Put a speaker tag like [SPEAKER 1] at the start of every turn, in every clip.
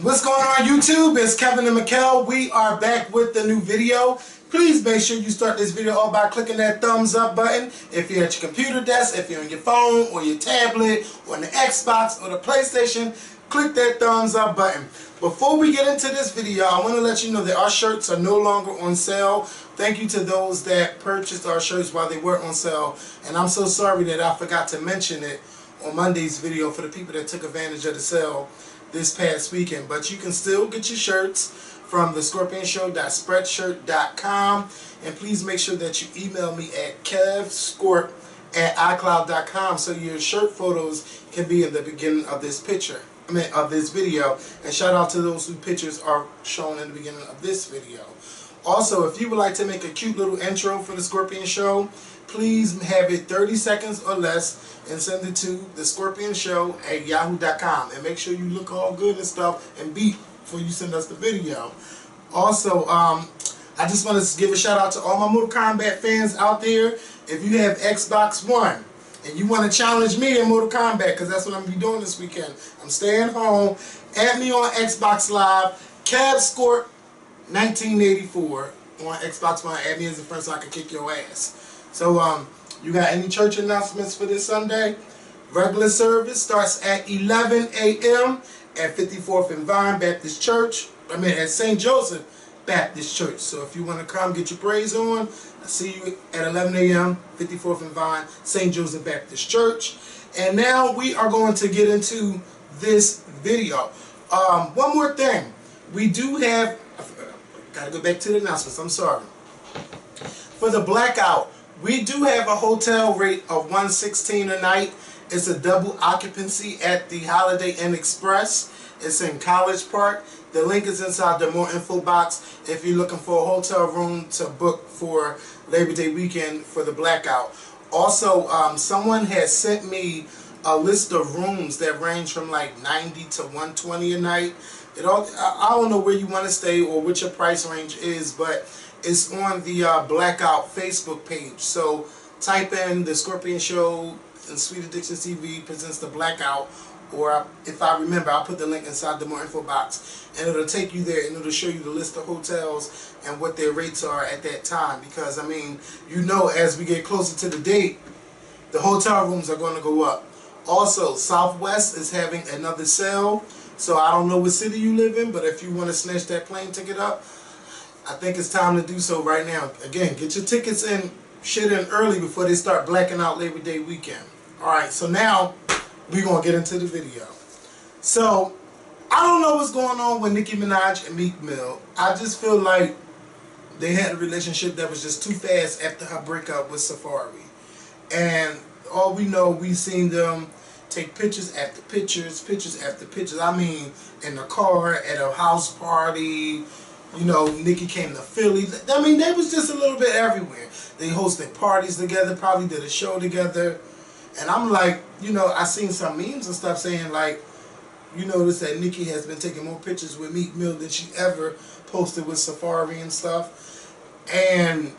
[SPEAKER 1] What's going on YouTube? It's Kevin and Mikkel. We are back with the new video. Please make sure you start this video off by clicking that thumbs up button. If you're at your computer desk, if you're on your phone or your tablet or on the Xbox or the PlayStation, click that thumbs up button. Before we get into this video, I want to let you know that our shirts are no longer on sale. Thank you to those that purchased our shirts while they were on sale. And I'm so sorry that I forgot to mention it on Monday's video for the people that took advantage of the sale this past weekend. But you can still get your shirts from thescorpionshow.spreadshirt.com, and please make sure that you email me at kevscorp@icloud.com so your shirt photos can be in the beginning of this video. And shout out to those whose pictures are shown in the beginning of this video. Also, if you would like to make a cute little intro for the Scorpion Show, please have it 30 seconds or less and send it to thescorpionshow@yahoo.com, and make sure you look all good and stuff and beat before you send us the video. Also, I just want to give a shout out to all my Mortal Kombat fans out there. If you have Xbox One and you want to challenge me in Mortal Kombat, because that's what I'm going to be doing this weekend, I'm staying home, add me on Xbox Live, KevScorp1984 on Xbox One. Add me as a friend so I can kick your ass. So, you got any church announcements for this Sunday? Regular service starts at 11 a.m. at 54th and Vine Baptist Church. At St. Joseph Baptist Church. So if you want to come get your praise on, I'll see you at 11 a.m. 54th and Vine, St. Joseph Baptist Church. And now we are going to get into this video. One more thing. We do have, got to go back to the announcements, I'm sorry. For the blackout, we do have a hotel rate of $116 a night. It's a double occupancy at the Holiday Inn Express. It's in College Park. The link is inside the more info box if you're looking for a hotel room to book for Labor Day weekend for the blackout. Also, someone has sent me a list of rooms that range from like $90 to $120 a night. I don't know where you want to stay or what your price range is, but it's on the Blackout Facebook page. So type in the Scorpion Show and Sweet Addictions TV presents the Blackout, or if I remember, I'll put the link inside the more info box, and it'll take you there and it'll show you the list of hotels and what their rates are at that time. Because I mean, you know, as we get closer to the date, the hotel rooms are going to go up. Also, Southwest is having another sale. So I don't know what city you live in, but if you want to snatch that plane ticket up, I think it's time to do so right now. Again, get your tickets in, shit in early before they start blacking out Labor Day weekend. Alright, so now we're going to get into the video. So, I don't know what's going on with Nicki Minaj and Meek Mill. I just feel like they had a relationship that was just too fast after her breakup with Safari. And all we know, we've seen them take pictures after pictures, pictures after pictures. I mean, in the car, at a house party. You know, Nicki came to Philly. I mean, they was just a little bit everywhere. They hosted parties together, probably did a show together. And I'm like, you know, I seen some memes and stuff saying like, you notice that Nicki has been taking more pictures with Meek Mill than she ever posted with Safari and stuff. And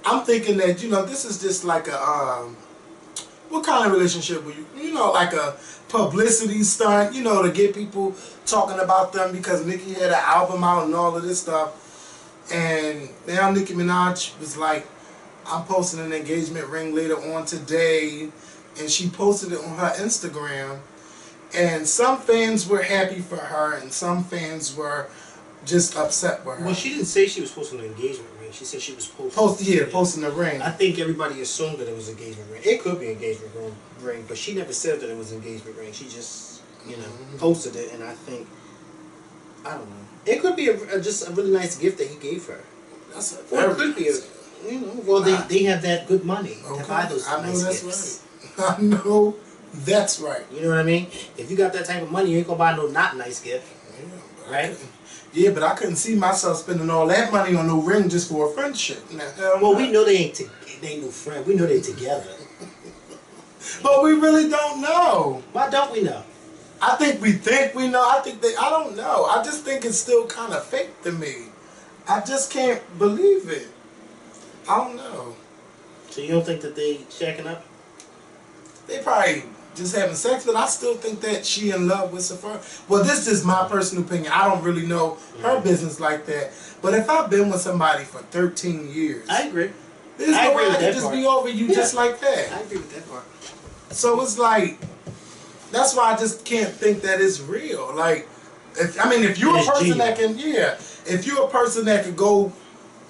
[SPEAKER 1] I'm thinking that, you know, this is just like a, what kind of relationship were you know, like a publicity stunt, you know, to get people talking about them because Nicki had an album out and all of this stuff. And now Nicki Minaj was like, I'm posting an engagement ring later on today, and she posted it on her Instagram. And some fans were happy for her, and some fans were just upset with her.
[SPEAKER 2] Well, she didn't say she was posting an engagement ring. She said she was posting.
[SPEAKER 1] Posting a ring.
[SPEAKER 2] I think everybody assumed that it was an engagement ring. It could be an engagement ring, but she never said that it was an engagement ring. She just, you know, posted it, and I think, I don't know. It could be just a really nice gift that he gave her.
[SPEAKER 1] That's
[SPEAKER 2] Or it could be a, you know, well, they have that good money to buy those nice gifts.
[SPEAKER 1] Right. I know that's right.
[SPEAKER 2] You know what I mean? If you got that type of money, you ain't gonna buy no not nice gift, right?
[SPEAKER 1] Yeah, but I couldn't see myself spending all that money on no ring just for a friendship.
[SPEAKER 2] Well, we know they ain't no friend. We know they're together.
[SPEAKER 1] But we really don't know.
[SPEAKER 2] Why don't we know?
[SPEAKER 1] I think we know. I don't know. I just think it's still kind of fake to me. I just can't believe it. I don't know.
[SPEAKER 2] So you don't think that they shacking up?
[SPEAKER 1] They probably just having sex, but I still think that she in love with Sephora. Well, this is my personal opinion. I don't really know her business like that. But if I've been with somebody for 13 years,
[SPEAKER 2] I agree.
[SPEAKER 1] There's no way I could just be over you just like that.
[SPEAKER 2] I agree with that part.
[SPEAKER 1] So it's like, that's why I just can't think that it's real. Like, if you're a person that can, if you're a person that could go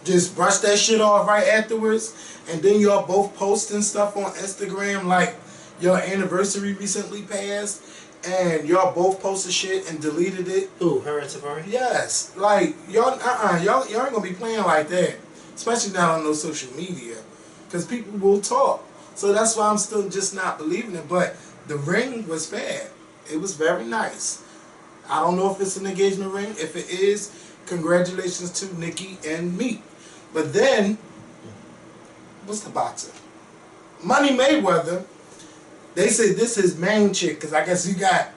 [SPEAKER 1] just brush that shit off right afterwards, and then y'all both posting stuff on Instagram, like your anniversary recently passed, and y'all both posted shit and deleted it.
[SPEAKER 2] Who, her and Safari?
[SPEAKER 1] Yes. Like, y'all ain't gonna be playing like that. Especially not on no social media. Because people will talk. So that's why I'm still just not believing it. But the ring was bad. It was very nice. I don't know if it's an engagement ring. If it is, congratulations to Nicki and Meek. But then, what's the boxer? Money Mayweather. They say this is his main chick. Because I guess he got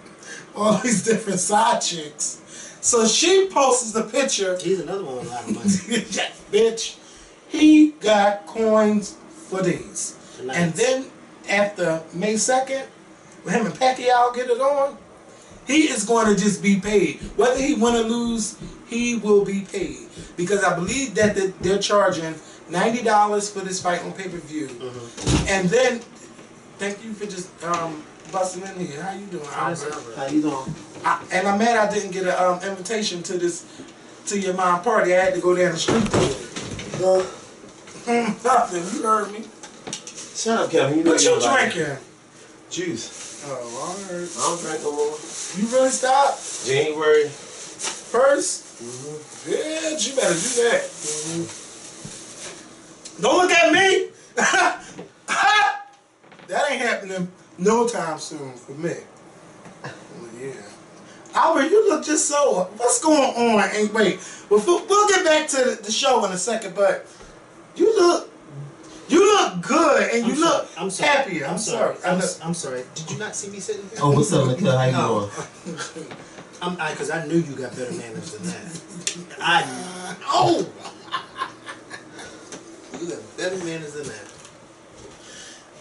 [SPEAKER 1] all these different side chicks. So she posts the picture.
[SPEAKER 2] He's another one with a lot of money.
[SPEAKER 1] Yeah, bitch. He got coins for these.
[SPEAKER 2] Nice.
[SPEAKER 1] And then after May 2nd, when him and Pacquiao get it on, he is going to just be paid. Whether he win or lose, he will be paid. Because I believe that they're charging $90 for this fight on pay-per-view. And then, thank you for just busting in here. How you doing, Albert?
[SPEAKER 2] How you doing?
[SPEAKER 1] And I'm mad I didn't get an invitation to your mom party. I had to go down the street to it. Nothing. You heard me.
[SPEAKER 3] Shut up, Kevin. You know
[SPEAKER 1] What you drinking?
[SPEAKER 3] Juice.
[SPEAKER 1] Oh, I heard.
[SPEAKER 3] I don't drink no more.
[SPEAKER 1] You really stopped?
[SPEAKER 3] January
[SPEAKER 1] 1st? Yeah, you better do that. Don't look at me. That ain't happening no time soon for me. Yeah. Albert, you look just so. What's going on? And wait, we'll get back to the show in a second, but you look good and you look happier. I'm sorry.
[SPEAKER 2] I'm sorry. Did you not see me sitting here?
[SPEAKER 3] Oh, what's up, Nicole? How you doing?
[SPEAKER 2] Because I knew you got better manners than that. I you got better manners than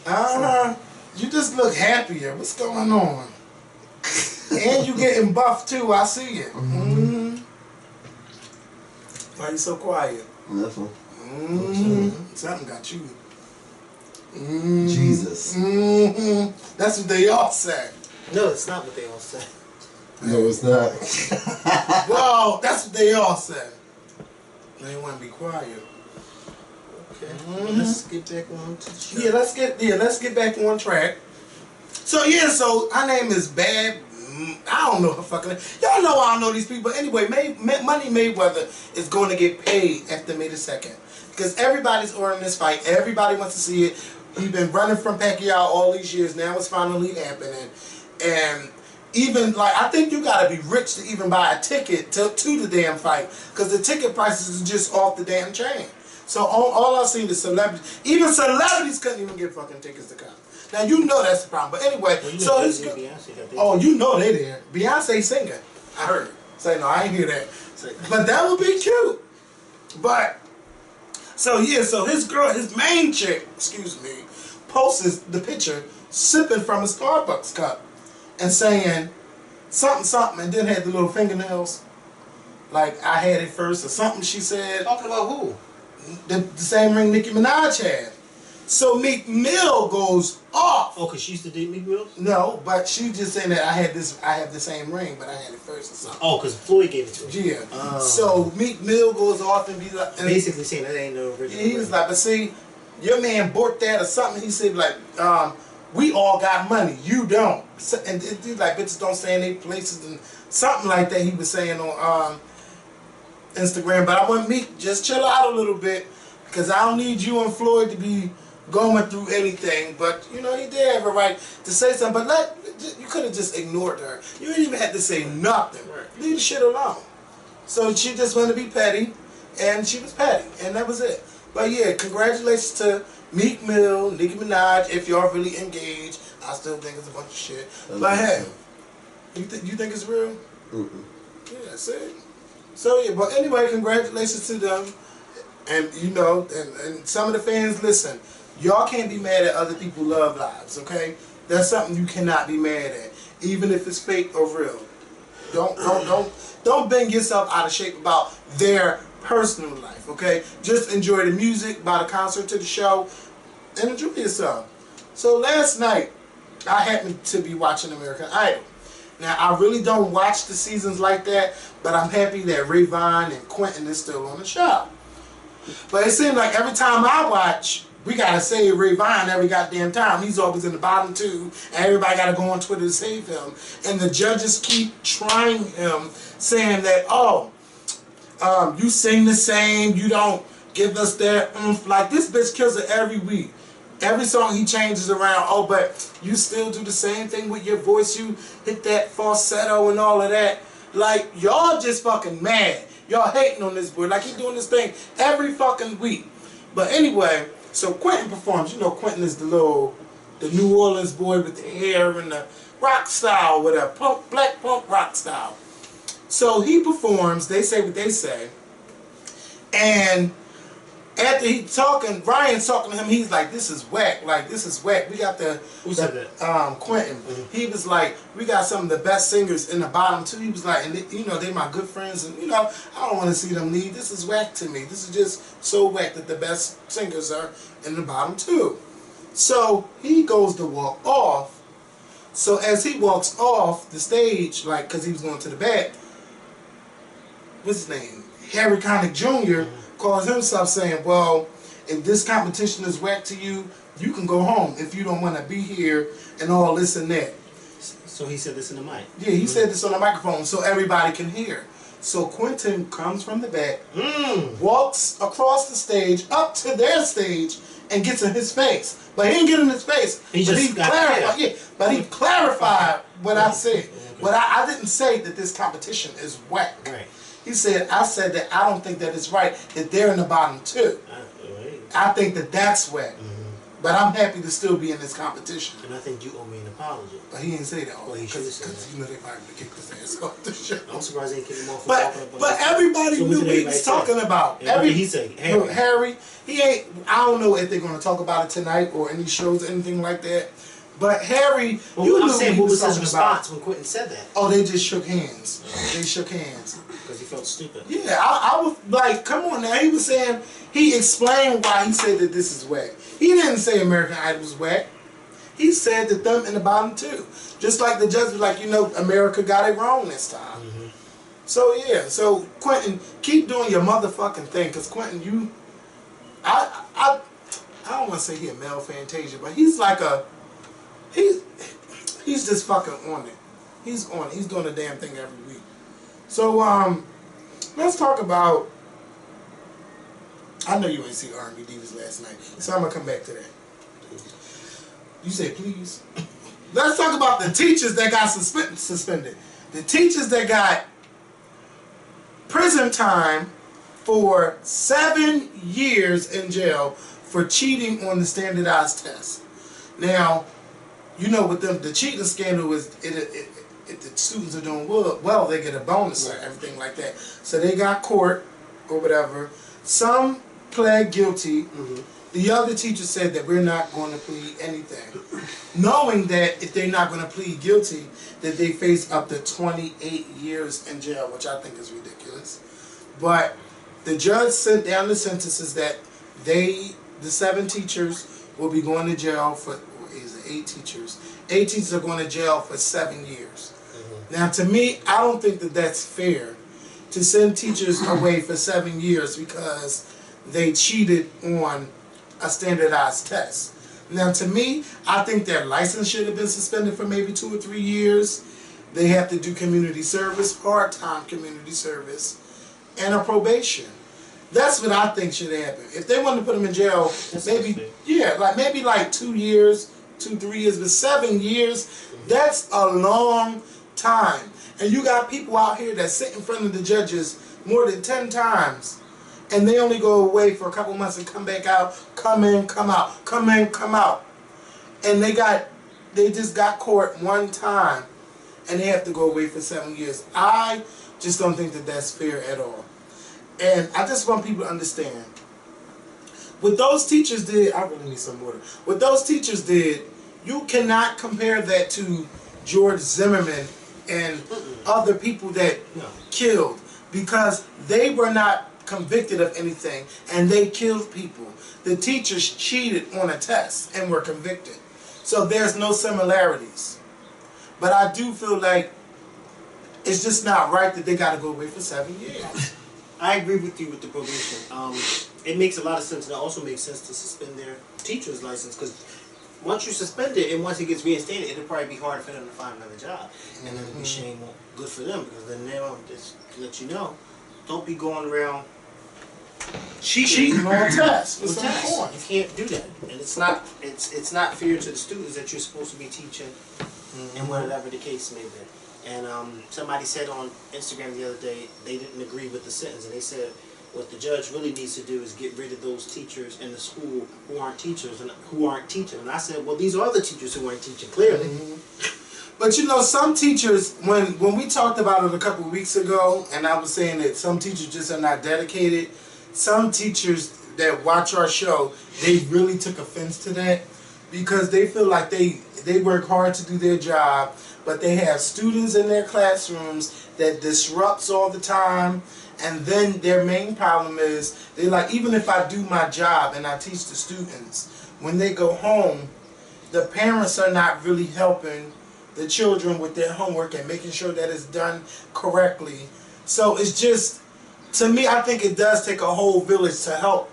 [SPEAKER 2] that.
[SPEAKER 1] You just look happier. What's going on? And you getting buff too. I see it. Why you so quiet?
[SPEAKER 3] Nothing.
[SPEAKER 1] Something got you.
[SPEAKER 3] Jesus.
[SPEAKER 1] That's what they all say.
[SPEAKER 2] No, it's not what they all say.
[SPEAKER 3] No, it's not.
[SPEAKER 1] Well, that's what they all say. They want to be quiet.
[SPEAKER 2] Okay. Let's get back on to the show.
[SPEAKER 1] Let's get back on track. So her name is Bad. I don't know her fucking name. Y'all know I don't know these people. But anyway, Money Mayweather is going to get paid after May the 2nd. Because everybody's ordering this fight. Everybody wants to see it. He's been running from Pacquiao all these years. Now it's finally happening. And even, like, I think you got to be rich to even buy a ticket to the damn fight. Because the ticket prices are just off the damn chain. So all I've seen is celebrities. Even celebrities couldn't even get fucking tickets to come. Now, you know that's the problem. But anyway, so he's good. Oh, you know they there. Beyonce singing. I heard. Say, no, I ain't hear that. But that would be cute. But, so his main chick, posts the picture sipping from a Starbucks cup and saying something, and then had the little fingernails. Like, I had it first or something, she said.
[SPEAKER 2] Talking about who?
[SPEAKER 1] The same ring Nicki Minaj had. So Meek Mill goes off.
[SPEAKER 2] Oh, because she used to date Meek Mill?
[SPEAKER 1] No, but she just saying that I have the same ring, but I had it first or something.
[SPEAKER 2] Oh, because Floyd gave it to her.
[SPEAKER 1] Yeah. So Meek Mill goes off and be like, and
[SPEAKER 2] basically saying that ain't no original.
[SPEAKER 1] He was like, but see, your man bought that or something. He said like, we all got money, you don't. So, and he's like, bitches don't stay in their places and something like that. He was saying on Instagram. But I want Meek just chill out a little bit because I don't need you and Floyd to be going through anything, but you know he did have a right to say something. But you could have just ignored her. You didn't even have to say nothing. Right. Leave the shit alone. So she just wanted to be petty, and she was petty, and that was it. But yeah, congratulations to Meek Mill, Nicki Minaj. If y'all really engaged, I still think it's a bunch of shit. But hey, you think it's real? Yeah, that's it. So yeah, but anyway, congratulations to them, and you know, and some of the fans listen. Y'all can't be mad at other people's love lives, okay? That's something you cannot be mad at, even if it's fake or real. Don't bang yourself out of shape about their personal life, okay? Just enjoy the music, buy the concert to the show, and enjoy yourself. So last night, I happened to be watching American Idol. Now, I really don't watch the seasons like that, but I'm happy that Rayvon and Quentin is still on the show. But it seems like every time I watch, we gotta save Rayvon every goddamn time. He's always in the bottom two, and everybody gotta go on Twitter to save him. And the judges keep trying him, saying that, oh, you sing the same, you don't give us that oomph. Like, this bitch kills it every week. Every song he changes around, oh, but you still do the same thing with your voice. You hit that falsetto and all of that. Like, y'all just fucking mad. Y'all hating on this boy. Like, he doing this thing every fucking week. But anyway, so Quentin performs. You know, Quentin is the New Orleans boy with the hair and the rock style, whatever, black punk rock style. So he performs. They say what they say, and after he talking, Ryan's talking to him. He's like, "This is whack. Like, this is whack. We got the
[SPEAKER 2] Who said that?
[SPEAKER 1] Quentin.
[SPEAKER 2] Mm-hmm.
[SPEAKER 1] He was like, we got some of the best singers in the bottom two. He was like, and they, you know, they my good friends, and you know, I don't want to see them leave. This is whack to me. This is just so whack that the best singers are in the bottom two. So he goes to walk off. So as he walks off the stage, like, cause he was going to the back, what's his name? Harry Connick Jr. calls himself saying, well, if this competition is whack to you, you can go home if you don't want to be here and all this and that.
[SPEAKER 2] So he said this in the mic?
[SPEAKER 1] Yeah, he said this on the microphone so everybody can hear. So Quentin comes from the back, walks across the stage, up to their stage, and gets in his face. But he didn't get in his face. But he clarified what I said. But I didn't say that this competition is whack.
[SPEAKER 2] Right.
[SPEAKER 1] He said, I said that I don't think that it's right that they're in the bottom two. I think that that's whack. But I'm happy to still be in this competition.
[SPEAKER 2] And I think you owe me an apology.
[SPEAKER 1] But he didn't say that.
[SPEAKER 2] Well, he should have said that.
[SPEAKER 1] You know they probably kicked his ass off the show.
[SPEAKER 2] I'm surprised they didn't kick him off.
[SPEAKER 1] But everybody knew what he was talking about.
[SPEAKER 2] He said,
[SPEAKER 1] Harry, he ain't, I don't know if they're going to talk about it tonight or any shows or anything like that. But Harry, you
[SPEAKER 2] I'm
[SPEAKER 1] knew
[SPEAKER 2] saying,
[SPEAKER 1] what
[SPEAKER 2] what was his
[SPEAKER 1] talking
[SPEAKER 2] response
[SPEAKER 1] about.
[SPEAKER 2] when Quentin said that?
[SPEAKER 1] Oh, they just shook hands. They shook hands.
[SPEAKER 2] Because he felt stupid.
[SPEAKER 1] Yeah, I was like, come on now. He was saying, he explained why he said that this is whack. He didn't say American Idol was whack. He said that them in the bottom two. Just like the judge was like, you know, America got it wrong this time. So yeah, so Quentin, keep doing your motherfucking thing. Because Quentin, you, I don't want to say he a male Fantasia, but he's like a, he's just fucking on it. He's on it. He's doing a damn thing every week. So let's talk about, I know you ain't see R&B Divas last night, so I'm gonna come back to that. You said please. Let's talk about the teachers that got suspended. The teachers that got prison time for 7 years in jail for cheating on the standardized test. Now, you know, with them, the cheating scandal is, if the students are doing well, they get a bonus or everything like that. So they got court or whatever. Some pled guilty. The other teacher said that we're not going to plead anything, knowing that if they're not going to plead guilty, that they face up to 28 years in jail, which I think is ridiculous. But the judge sent down the sentences that the 7 teachers will be going to jail for, or is it 8 teachers? 8 teachers are going to jail for 7 years. Now, to me, I don't think that that's fair to send teachers away for 7 years because they cheated on a standardized test. Now, to me, I think their license should have been suspended for maybe 2 or 3 years. They have to do community service, part-time community service, and a probation. That's what I think should happen. If they want to put them in jail, maybe like 2 years, 2-3 years, but 7 years, that's a long time. And you got people out here that sit in front of the judges more than 10 times, and they only go away for a couple months and come back out, come in, come out, come in, come out. And they just got caught one time, and they have to go away for 7 years. I just don't think that that's fair at all. And I just want people to understand, what those teachers did, I really need some water. What those teachers did, You cannot compare that to George Zimmerman and other people that killed, because they were not convicted of anything and they killed people. The teachers cheated on a test and were convicted. So there's no similarities. But I do feel like it's just not right that they got to go away for 7 years.
[SPEAKER 2] I agree with you with the probation. It makes a lot of sense, and it also makes sense to suspend their teacher's license, because once you suspend it and once it gets reinstated, it'll probably be harder for them to find another job. And then it'll be shameful, good for them, because then they'll just let you know, don't be going around
[SPEAKER 1] Cheating on tests.
[SPEAKER 2] with tests. You can't do that, and it's not fair to the students that you're supposed to be teaching, and whatever the case may be. And somebody said on Instagram the other day they didn't agree with the sentence, and they said what the judge really needs to do is get rid of those teachers in the school who aren't teachers and who aren't teaching. And I said, well, these are the teachers who aren't teaching, clearly.
[SPEAKER 1] But you know, some teachers, when we talked about it a couple of weeks ago, and I was saying that some teachers just are not dedicated, some teachers that watch our show, they really took offense to that, because they feel like they work hard to do their job, but they have students in their classrooms that disrupts all the time. And then their main problem is, they like, even if I do my job and I teach the students, when they go home, the parents are not really helping the children with their homework and making sure that it's done correctly. So it's just, to me, I think it does take a whole village to help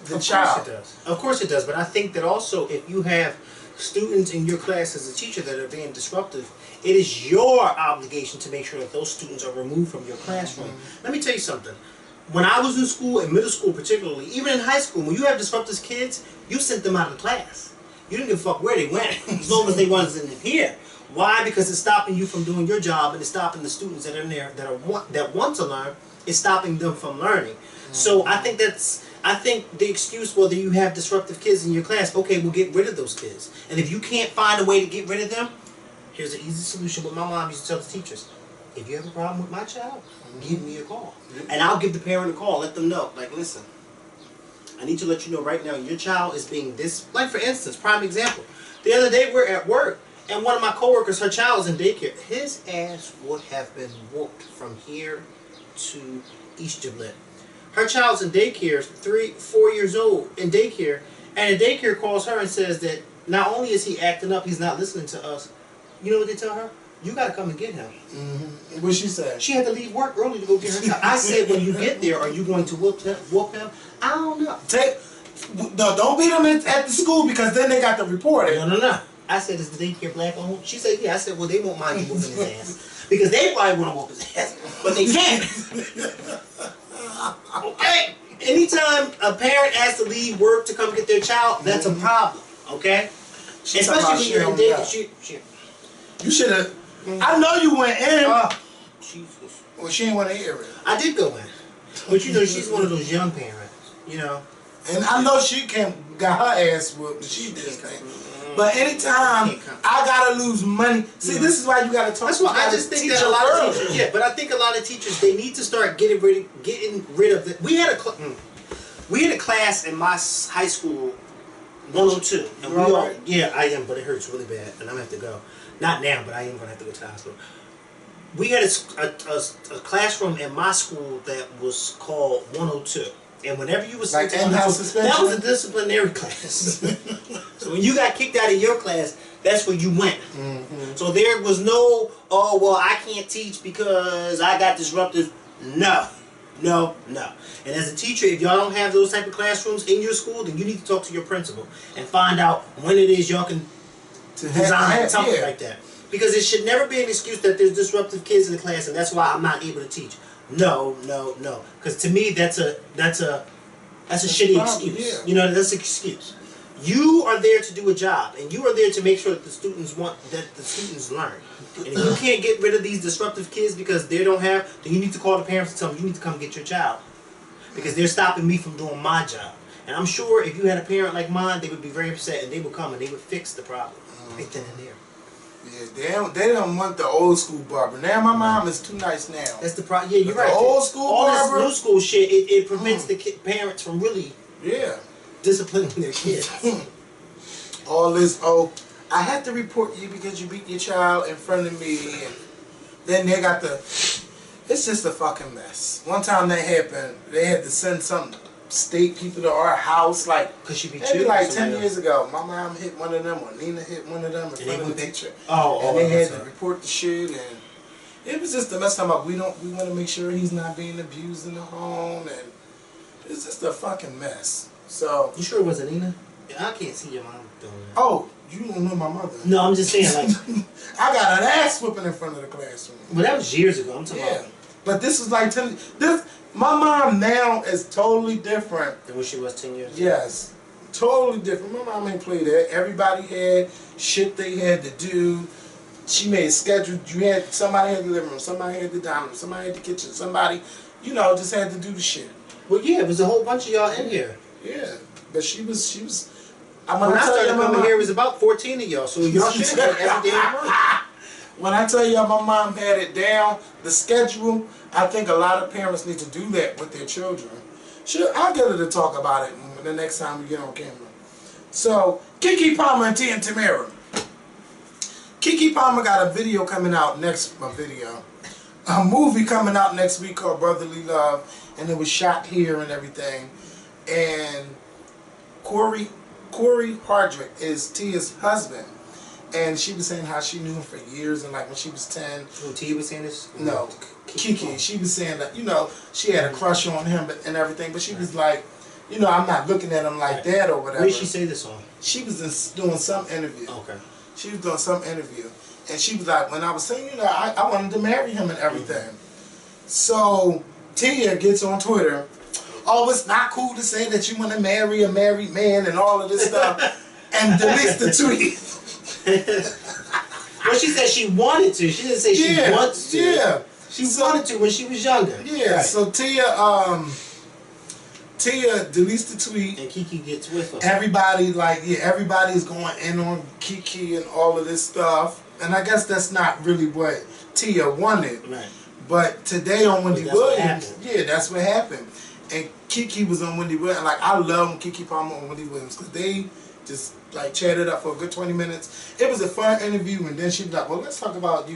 [SPEAKER 1] the child.
[SPEAKER 2] Of course it does. Of course it does. But I think that also, if you have students in your class as a teacher that are being disruptive, it is your obligation to make sure that those students are removed from your classroom. Let me tell you something. When I was in school, in middle school particularly, even in high school, when you have disruptive kids, you sent them out of the class. You didn't give a fuck where they went, as long as they wasn't in here. Why? Because it's stopping you from doing your job, and it's stopping the students that are in there that want to learn. It's stopping them from learning. So I think the excuse, whether you have disruptive kids in your class, okay, we'll get rid of those kids. And if you can't find a way to get rid of them, here's an easy solution. What my mom used to tell the teachers: if you have a problem with my child, give me a call. And I'll give the parent a call, let them know, like, listen, I need to let you know right now, your child is being like, for instance, prime example. The other day we're at work, and one of my coworkers, her child is in daycare. His ass would have been whooped from here to East Giblet. Her child's in daycare, 3-4 years old, in daycare, and the daycare calls her and says that not only is he acting up, he's not listening to us. You know what they tell her? You gotta come and get him.
[SPEAKER 1] What she said?
[SPEAKER 2] She had to leave work early to go get her child. I said, when you get there, are you going to whoop him? I don't know.
[SPEAKER 1] No, don't beat them at the school, because then they got to report it.
[SPEAKER 2] No. I said, is the daycare black owned? She said, yeah. I said, well, they won't mind you whooping his ass, because they probably want to whoop his ass, but they can't. Okay? Anytime a parent has to leave work to come get their child, that's a problem. Okay? Especially when you're in daycare.
[SPEAKER 1] You should have. I know you went in.
[SPEAKER 2] Jesus.
[SPEAKER 1] Well, she didn't want to hear it.
[SPEAKER 2] I did go in. But you know, she's one of those young parents, you know.
[SPEAKER 1] And I know she got her ass whooped, but she did. But anytime I gotta lose money, see, this is why you gotta talk.
[SPEAKER 2] That's why I just think that a lot of teachers, but I think a lot of teachers, they need to start getting rid of it. We had a class in my high school, 102, and we all, yeah, I am, but it hurts really bad, and I'm gonna have to go. Not now, but I am gonna have to go to the hospital. We had a classroom in my school that was called 102. And whenever you was
[SPEAKER 1] like in-house suspension,
[SPEAKER 2] that was a disciplinary class. So when you got kicked out of your class, that's where you went. So there was no, oh well, I can't teach because I got disruptive. No. And as a teacher, if y'all don't have those type of classrooms in your school, then you need to talk to your principal and find out when it is y'all can design something like that. Because it should never be an excuse that there's disruptive kids in the class and that's why I'm not able to teach. No. Because to me, that's a shitty excuse. Yeah. You know, that's an excuse. You are there to do a job, and you are there to make sure that the students learn. And if you can't get rid of these disruptive kids because they don't have, then you need to call the parents and tell them you need to come get your child, because they're stopping me from doing my job. And I'm sure if you had a parent like mine, they would be very upset, and they would come and they would fix the problem right then and there.
[SPEAKER 1] Yeah, they don't want the old school barber. Now my mom is too nice now.
[SPEAKER 2] That's the problem. Yeah, you're right.
[SPEAKER 1] The old school barber,
[SPEAKER 2] all this new school shit, it prevents the parents from really disciplining their kids.
[SPEAKER 1] All this, I had to report you because you beat your child in front of me, and then they got the. It's just a fucking mess. One time that happened, they had to send some state people to our house, like,
[SPEAKER 2] Cause she be
[SPEAKER 1] maybe like 10 years ago. My mom hit one of them, or Nina hit one of them in front of the picture. And they had to report the shit, and it was just a mess. Talking about we want to make sure he's not being abused in the home, and it's just a fucking mess. So
[SPEAKER 2] you sure it wasn't Nina? I can't see your mom doing that.
[SPEAKER 1] Oh, you don't know my mother.
[SPEAKER 2] No, I'm just saying, like,
[SPEAKER 1] I got an ass whooping in front of the classroom.
[SPEAKER 2] Well, that was years ago. I'm talking about.
[SPEAKER 1] But this is like my mom now is totally different
[SPEAKER 2] Than when she was 10 years ago.
[SPEAKER 1] Yes, totally different. My mom ain't played that. Everybody had shit they had to do. She made schedules. Somebody had the living room, somebody had the dining room, somebody had the kitchen, somebody, just had to do the shit.
[SPEAKER 2] Well, yeah, it was a whole bunch of y'all in here.
[SPEAKER 1] Yeah, but she was.
[SPEAKER 2] When I started coming here, it was about 14 of y'all, so y'all should have done every damn month.
[SPEAKER 1] When I tell y'all my mom had it down, the schedule, I think a lot of parents need to do that with their children. I'll get her to talk about it the next time we get on camera. So, Keke Palmer and Tia and Tamara. Keke Palmer got a video coming out a movie coming out next week called Brotherly Love, and it was shot here and everything. And Corey Hardrick is Tia's husband. And she was saying how she knew him for years, and like when she was 10.
[SPEAKER 2] Oh, Tia was saying this?
[SPEAKER 1] No, Keke. She was saying that, she had a crush on him and everything, but she was like, I'm not looking at him like that or whatever.
[SPEAKER 2] Where did she say this on?
[SPEAKER 1] She was doing some interview.
[SPEAKER 2] Okay.
[SPEAKER 1] She was doing some interview. And she was like, when I was saying, I wanted to marry him and everything. So Tia gets on Twitter, oh, it's not cool to say that you want to marry a married man and all of this stuff, and deletes the tweet.
[SPEAKER 2] Well, she said she wanted to. She didn't say she wants to.
[SPEAKER 1] Yeah.
[SPEAKER 2] She wanted to when she was younger.
[SPEAKER 1] Yeah. Right. So Tia deletes the tweet.
[SPEAKER 2] And Keke gets with her.
[SPEAKER 1] Everybody's going in on Keke and all of this stuff. And I guess that's not really what Tia wanted. Right. But today on Wendy Williams, that's what happened. And Keke was on Wendy Williams. Like, I love Keke Palmer on Wendy Williams because they just like chatted up for a good 20 minutes. It was a fun interview, and then she was like, well, let's talk about you.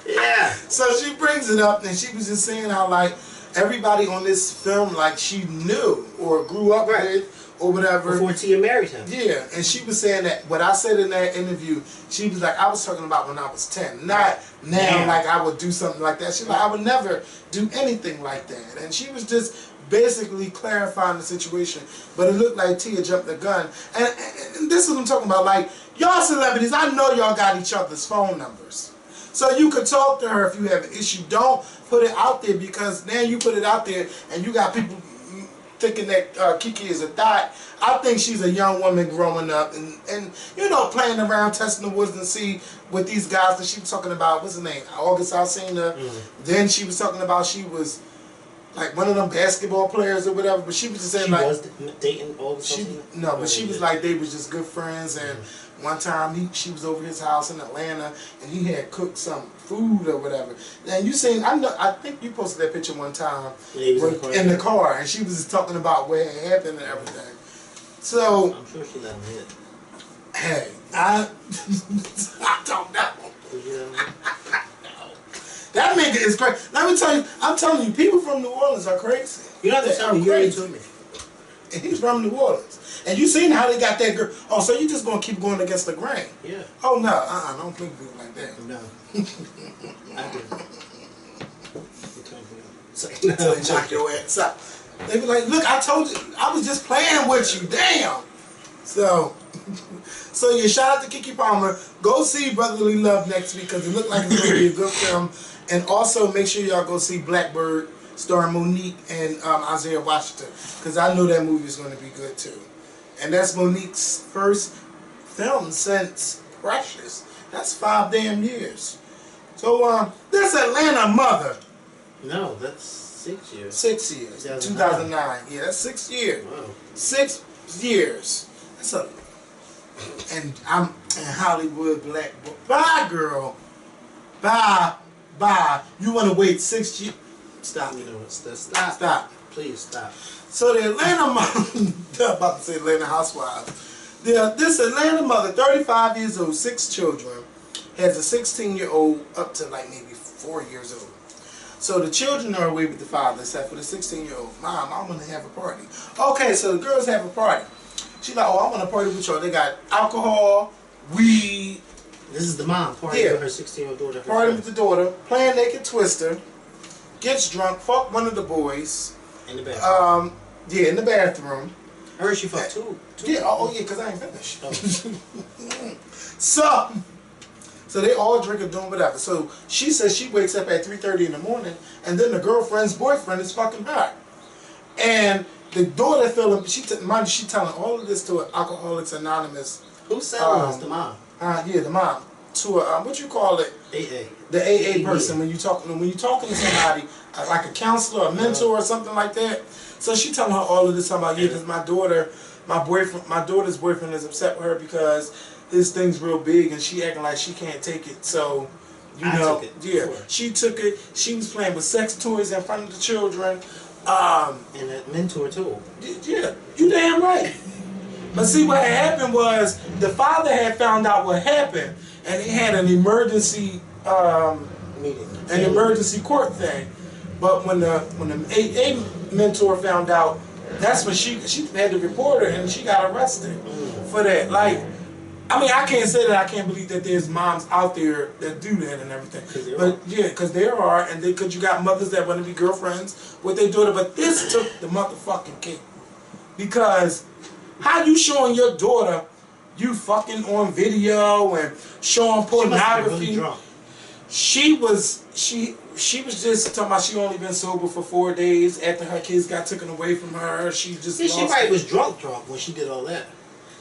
[SPEAKER 1] Yeah. So she brings it up, and she was just saying how, like, everybody on this film, like, she knew or grew up with or whatever.
[SPEAKER 2] Before Tia married him.
[SPEAKER 1] Yeah, and she was saying that what I said in that interview, she was like, I was talking about when I was 10, not now, like I would do something like that. She's like, I would never do anything like that. And she was just basically clarifying the situation, but it looked like Tia jumped the gun. And this is what I'm talking about. Like, y'all celebrities, I know y'all got each other's phone numbers. So you could talk to her if you have an issue. Don't put it out there, because now you put it out there and you got people thinking that Keke is a thot. I think she's a young woman growing up and playing around, testing the woods and see what these guys that she was talking about, what's his name, August Alsina. Then she was talking about she was like one of them basketball players or whatever, but she was just saying
[SPEAKER 2] she
[SPEAKER 1] like
[SPEAKER 2] was dating August Alsina?
[SPEAKER 1] No, but she was like they was just good friends, and one time she was over his house in Atlanta and he had cooked some food or whatever. And you seen, I think you posted that picture one time in the car, and she was just talking about what had happened and everything. So
[SPEAKER 2] I'm sure she let him hit.
[SPEAKER 1] Hey, I don't know. That nigga is crazy. Let me tell you, I'm telling you, people from New Orleans are crazy.
[SPEAKER 2] You don't have to tell me, you already told me.
[SPEAKER 1] And he's from New Orleans. And you seen how they got that girl. Oh, so you just gonna keep going against the grain?
[SPEAKER 2] Yeah.
[SPEAKER 1] Oh no, I don't think people like that.
[SPEAKER 2] No. I didn't.
[SPEAKER 1] So they knock your ass up. They be like, look, I told you, I was just playing with you. Damn. So yeah, shout out to Keke Palmer. Go see Brotherly Love next week because it looked like it's gonna be a good film. And also make sure y'all go see Blackbird, starring Monique and Isaiah Washington, because I know that movie is going to be good too. And that's Monique's first film since Precious. That's 5 damn years. So that's Atlanta Mother.
[SPEAKER 2] No, that's 6 years.
[SPEAKER 1] 6 years. 2009. Yeah, that's 6 years. Wow. 6 years. That's a. And I'm in Hollywood. Black. Bye, girl. Bye. Bye. You want to wait 6 years? Stop.
[SPEAKER 2] You know what? Stop.
[SPEAKER 1] Stop.
[SPEAKER 2] Please stop.
[SPEAKER 1] So the Atlanta Mom, I'm about to say Atlanta Housewives. This Atlanta mother, 35 years old, 6 children, has a 16-year-old up to like maybe 4 years old. So the children are away with the father, except for the 16-year-old. Mom, I want to have a party. Okay, so the girls have a party. She's like, oh, I want to party with y'all. They got alcohol, weed.
[SPEAKER 2] This is the mom party with her 16-year-old daughter.
[SPEAKER 1] Party with the daughter, playing naked twister, gets drunk, fuck one of the boys.
[SPEAKER 2] In the bathroom.
[SPEAKER 1] Yeah, in the bathroom.
[SPEAKER 2] I heard she fucked two.
[SPEAKER 1] Yeah, yeah, because I ain't finished.
[SPEAKER 2] Oh.
[SPEAKER 1] So they all drink and doing whatever. So she says she wakes up at 3:30 in the morning, and then the girlfriend's boyfriend is fucking her. And the daughter feeling, she telling all of this to an Alcoholics Anonymous.
[SPEAKER 2] Who's selling us? The mom.
[SPEAKER 1] Yeah, the mom. To a, what you call it?
[SPEAKER 2] AA.
[SPEAKER 1] The AA person. When you talking to somebody, like a counselor, a mentor, or something like that. So she telling her all of this about, yeah, because my daughter's boyfriend is upset with her because this thing's real big and she acting like she can't take it. So, she took it. She was playing with sex toys in front of the children.
[SPEAKER 2] And a mentor too.
[SPEAKER 1] Yeah, you damn right. But see, what had happened was the father had found out what happened, and he had an emergency
[SPEAKER 2] meeting,
[SPEAKER 1] an emergency court thing. But when the AA mentor found out, that's when she had to report her, and she got arrested for that. Like, I mean, I can't say that I can't believe that there's moms out there that do that and everything. But yeah, because there are, and because you got mothers that want to be girlfriends with their daughter. But this took the motherfucking cake, because how you showing your daughter you fucking on video and showing pornography? She was just talking about she only been sober for 4 days after her kids got taken away from her. She just
[SPEAKER 2] she probably was drunk when she did all that.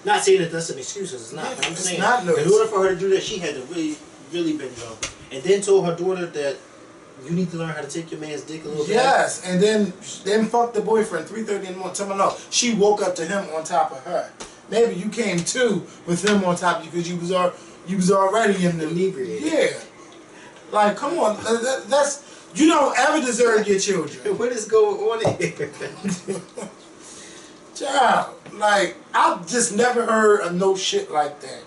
[SPEAKER 2] Not saying that that's an excuse, it's not. But I'm saying in order for her to do that, she had to really been drunk, and then told her daughter that you need to learn how to take your man's dick a little bit.
[SPEAKER 1] Yes, and then fuck the boyfriend 3:30 in the morning. Tell me no. She woke up to him on top of her. Maybe you came too with him on top of you because you was already in the
[SPEAKER 2] inebriated.
[SPEAKER 1] Yeah. Like, come on, that's you don't ever deserve your children.
[SPEAKER 2] What is going on here?
[SPEAKER 1] Child, like, I've just never heard of no shit like that.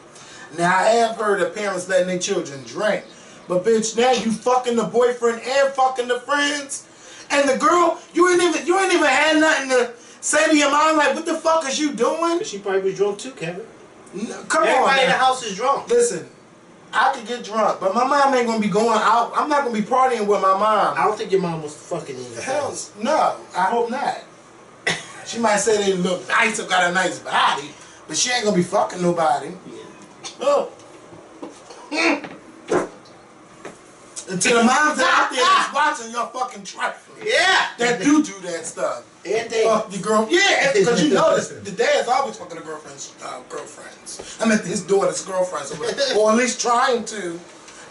[SPEAKER 1] Now, I have heard of parents letting their children drink, but bitch, now you fucking the boyfriend and fucking the friends, and the girl, you ain't even had nothing to say to your mom. Like, what the fuck is you doing?
[SPEAKER 2] She probably was drunk too, Kevin.
[SPEAKER 1] No, come
[SPEAKER 2] Everybody
[SPEAKER 1] on,
[SPEAKER 2] in the house is drunk.
[SPEAKER 1] Listen. I could get drunk, but my mom ain't gonna be going out. I'm not gonna be partying with my mom.
[SPEAKER 2] I don't think your mom was fucking in the
[SPEAKER 1] house. No, I hope not. She might say they look nice or got a nice body, but she ain't gonna be fucking nobody. Yeah. Oh. Until the moms out there that's watching your fucking trifling.
[SPEAKER 2] Yeah.
[SPEAKER 1] That do that stuff.
[SPEAKER 2] And they
[SPEAKER 1] the girl. Yeah, because you notice the dad's always fucking the girlfriends. I mean his daughter's girlfriends, or at least trying to.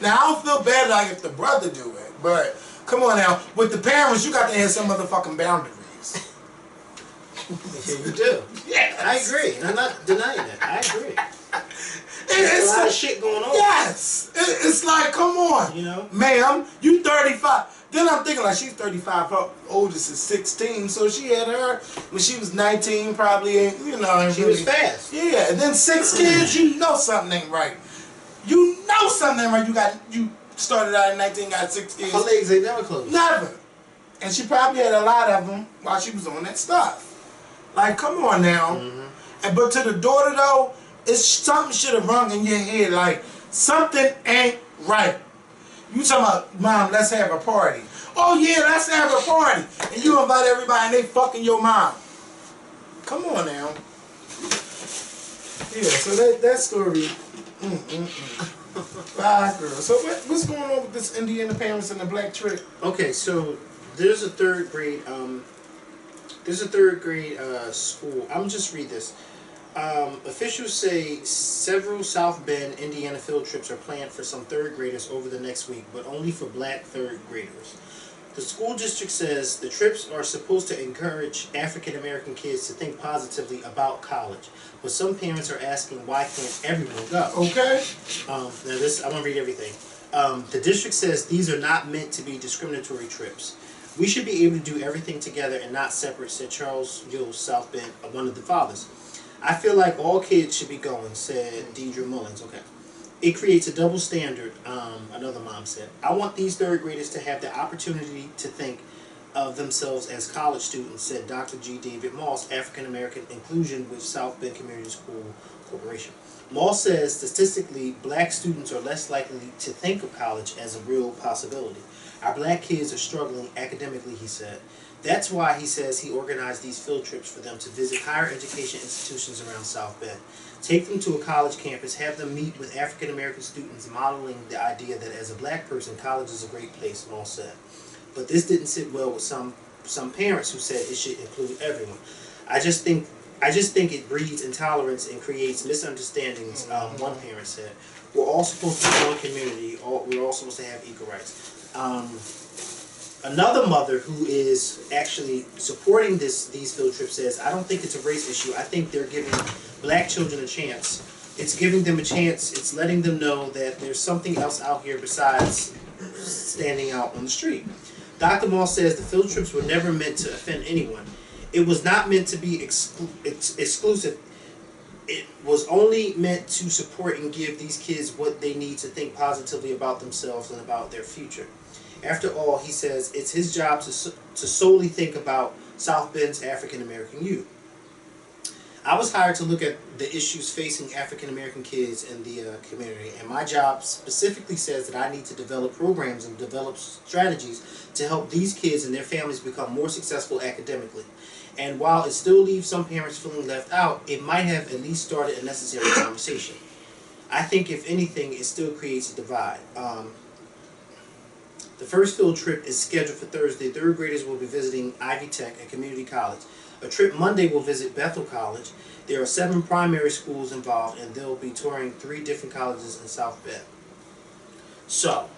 [SPEAKER 1] Now I don't feel bad like if the brother do it, but come on now, with the parents you got to have some motherfucking boundaries.
[SPEAKER 2] Yeah, you do.
[SPEAKER 1] Yeah,
[SPEAKER 2] I agree. I'm not denying that. I agree.
[SPEAKER 1] It's
[SPEAKER 2] a lot of shit going on.
[SPEAKER 1] Yes, it's like, come on,
[SPEAKER 2] you know,
[SPEAKER 1] ma'am, you 35. Then I'm thinking like she's 35. Her oldest is 16, so she had her when she was 19. Probably, you know,
[SPEAKER 2] she was fast.
[SPEAKER 1] Yeah, and then 6 kids. You know something ain't right. You know something ain't right. You started out at 19, got 6 kids.
[SPEAKER 2] Her legs ain't never closed.
[SPEAKER 1] Never. And she probably had a lot of them while she was on that stuff. Like, come on now. And but to the daughter though, it's something should have rung in your head. Like something ain't right. You talking about, Mom, let's have a party. Oh yeah, let's have a party. And you invite everybody and they fucking your mom. Come on now. Yeah, so that story. 5 girls. So what's going on with this Indiana parents and the black trick?
[SPEAKER 2] Okay, so there's a third grade school. I'm just read this. Officials say several South Bend, Indiana field trips are planned for some third graders over the next week, but only for black third graders. The school district says the trips are supposed to encourage African American kids to think positively about college, but some parents are asking why can't everyone go?
[SPEAKER 1] Okay.
[SPEAKER 2] Now this, I'm gonna read everything. The district says these are not meant to be discriminatory trips. We should be able to do everything together and not separate, said Charles Yules, South Bend, one of the fathers. I feel like all kids should be going, said Deidre Mullins. Okay. It creates a double standard, another mom said. I want these third graders to have the opportunity to think of themselves as college students, said Dr. G. David Moss, African American Inclusion with South Bend Community School Corporation. Moss says statistically, black students are less likely to think of college as a real possibility. Our black kids are struggling academically, he said. That's why he says he organized these field trips for them to visit higher education institutions around South Bend. Take them to a college campus, have them meet with African American students, modeling the idea that as a black person, college is a great place, Moss said. But this didn't sit well with some parents who said it should include everyone. I just think it breeds intolerance and creates misunderstandings. One parent said, "We're all supposed to be one community. We're all supposed to have equal rights." Another mother who is actually supporting these field trips says, "I don't think it's a race issue. I think they're giving black children a chance. It's giving them a chance. It's letting them know that there's something else out here besides standing out on the street." Dr. Moss says the field trips were never meant to offend anyone. It was not meant to be exclusive. It was only meant to support and give these kids what they need to think positively about themselves and about their future. After all, he says, it's his job to solely think about South Bend's African American youth. I was hired to look at the issues facing African American kids in the community, and my job specifically says that I need to develop programs and develop strategies to help these kids and their families become more successful academically. And while it still leaves some parents feeling left out, it might have at least started a necessary conversation. I think if anything, it still creates a divide. The first field trip is scheduled for Thursday. Third graders will be visiting Ivy Tech, a community college. A trip Monday will visit Bethel College. There are 7 primary schools involved, and they'll be touring 3 different colleges in South Bend. So,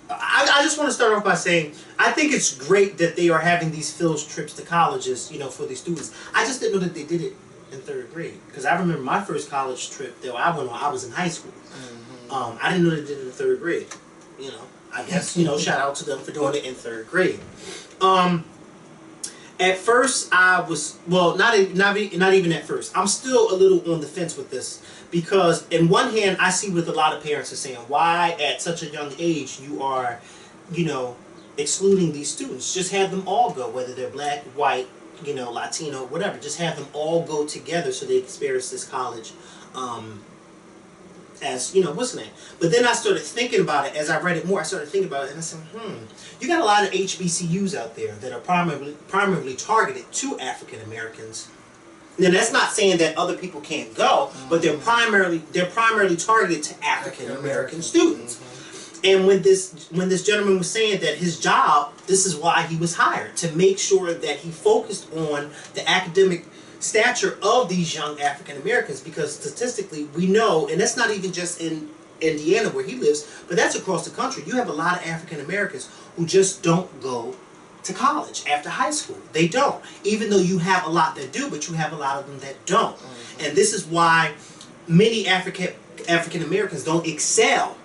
[SPEAKER 2] I just want to start off by saying, I think it's great that they are having these field trips to colleges, for these students. I just didn't know that they did it in 3rd grade. Because I remember my first college trip that I went on, I was in high school. I didn't know they did it in 3rd grade. I guess, shout out to them for doing it in 3rd grade. At first, I was, well, not even at first. I'm still a little on the fence with this because, in one hand, I see what a lot of parents are saying. Why, at such a young age, you are, excluding these students? Just have them all go, whether they're black, white, Latino, whatever. Just have them all go together so they experience this college. As what's the name? But then I started thinking about it as I read it more. I started thinking about it, and I said, you got a lot of HBCUs out there that are primarily targeted to African Americans. Now that's not saying that other people can't go, but they're primarily targeted to African American students. And when this gentleman was saying that his job, this is why he was hired, to make sure that he focused on the academic stature of these young African Americans, because statistically we know, and that's not even just in Indiana where he lives, but that's across the country. You have a lot of African Americans who just don't go to college after high school. They don't. Even though you have a lot that do, but you have a lot of them that don't. And this is why many African Americans don't excel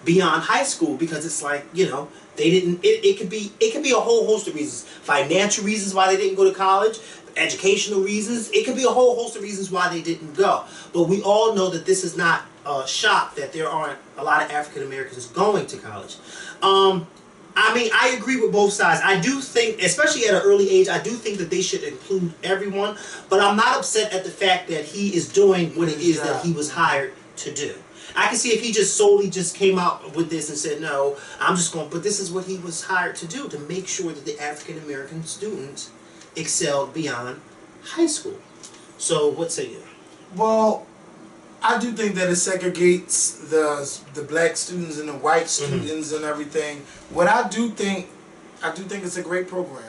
[SPEAKER 2] beyond high school, because it's like, they didn't, it could be a whole host of reasons. Financial reasons why they didn't go to college, educational reasons. It could be a whole host of reasons why they didn't go. But we all know that this is not a shock that there aren't a lot of African Americans going to college. I agree with both sides. I do think, especially at an early age, I do think that they should include everyone. But I'm not upset at the fact that he is doing what it is that he was hired to do. I can see if he just solely came out with this and said, no, I'm just going, but this is what he was hired to do, to make sure that the African American students excelled beyond high school. So what say you?
[SPEAKER 1] Well, I do think that it segregates the black students and the white students and everything. What I do think it's a great program.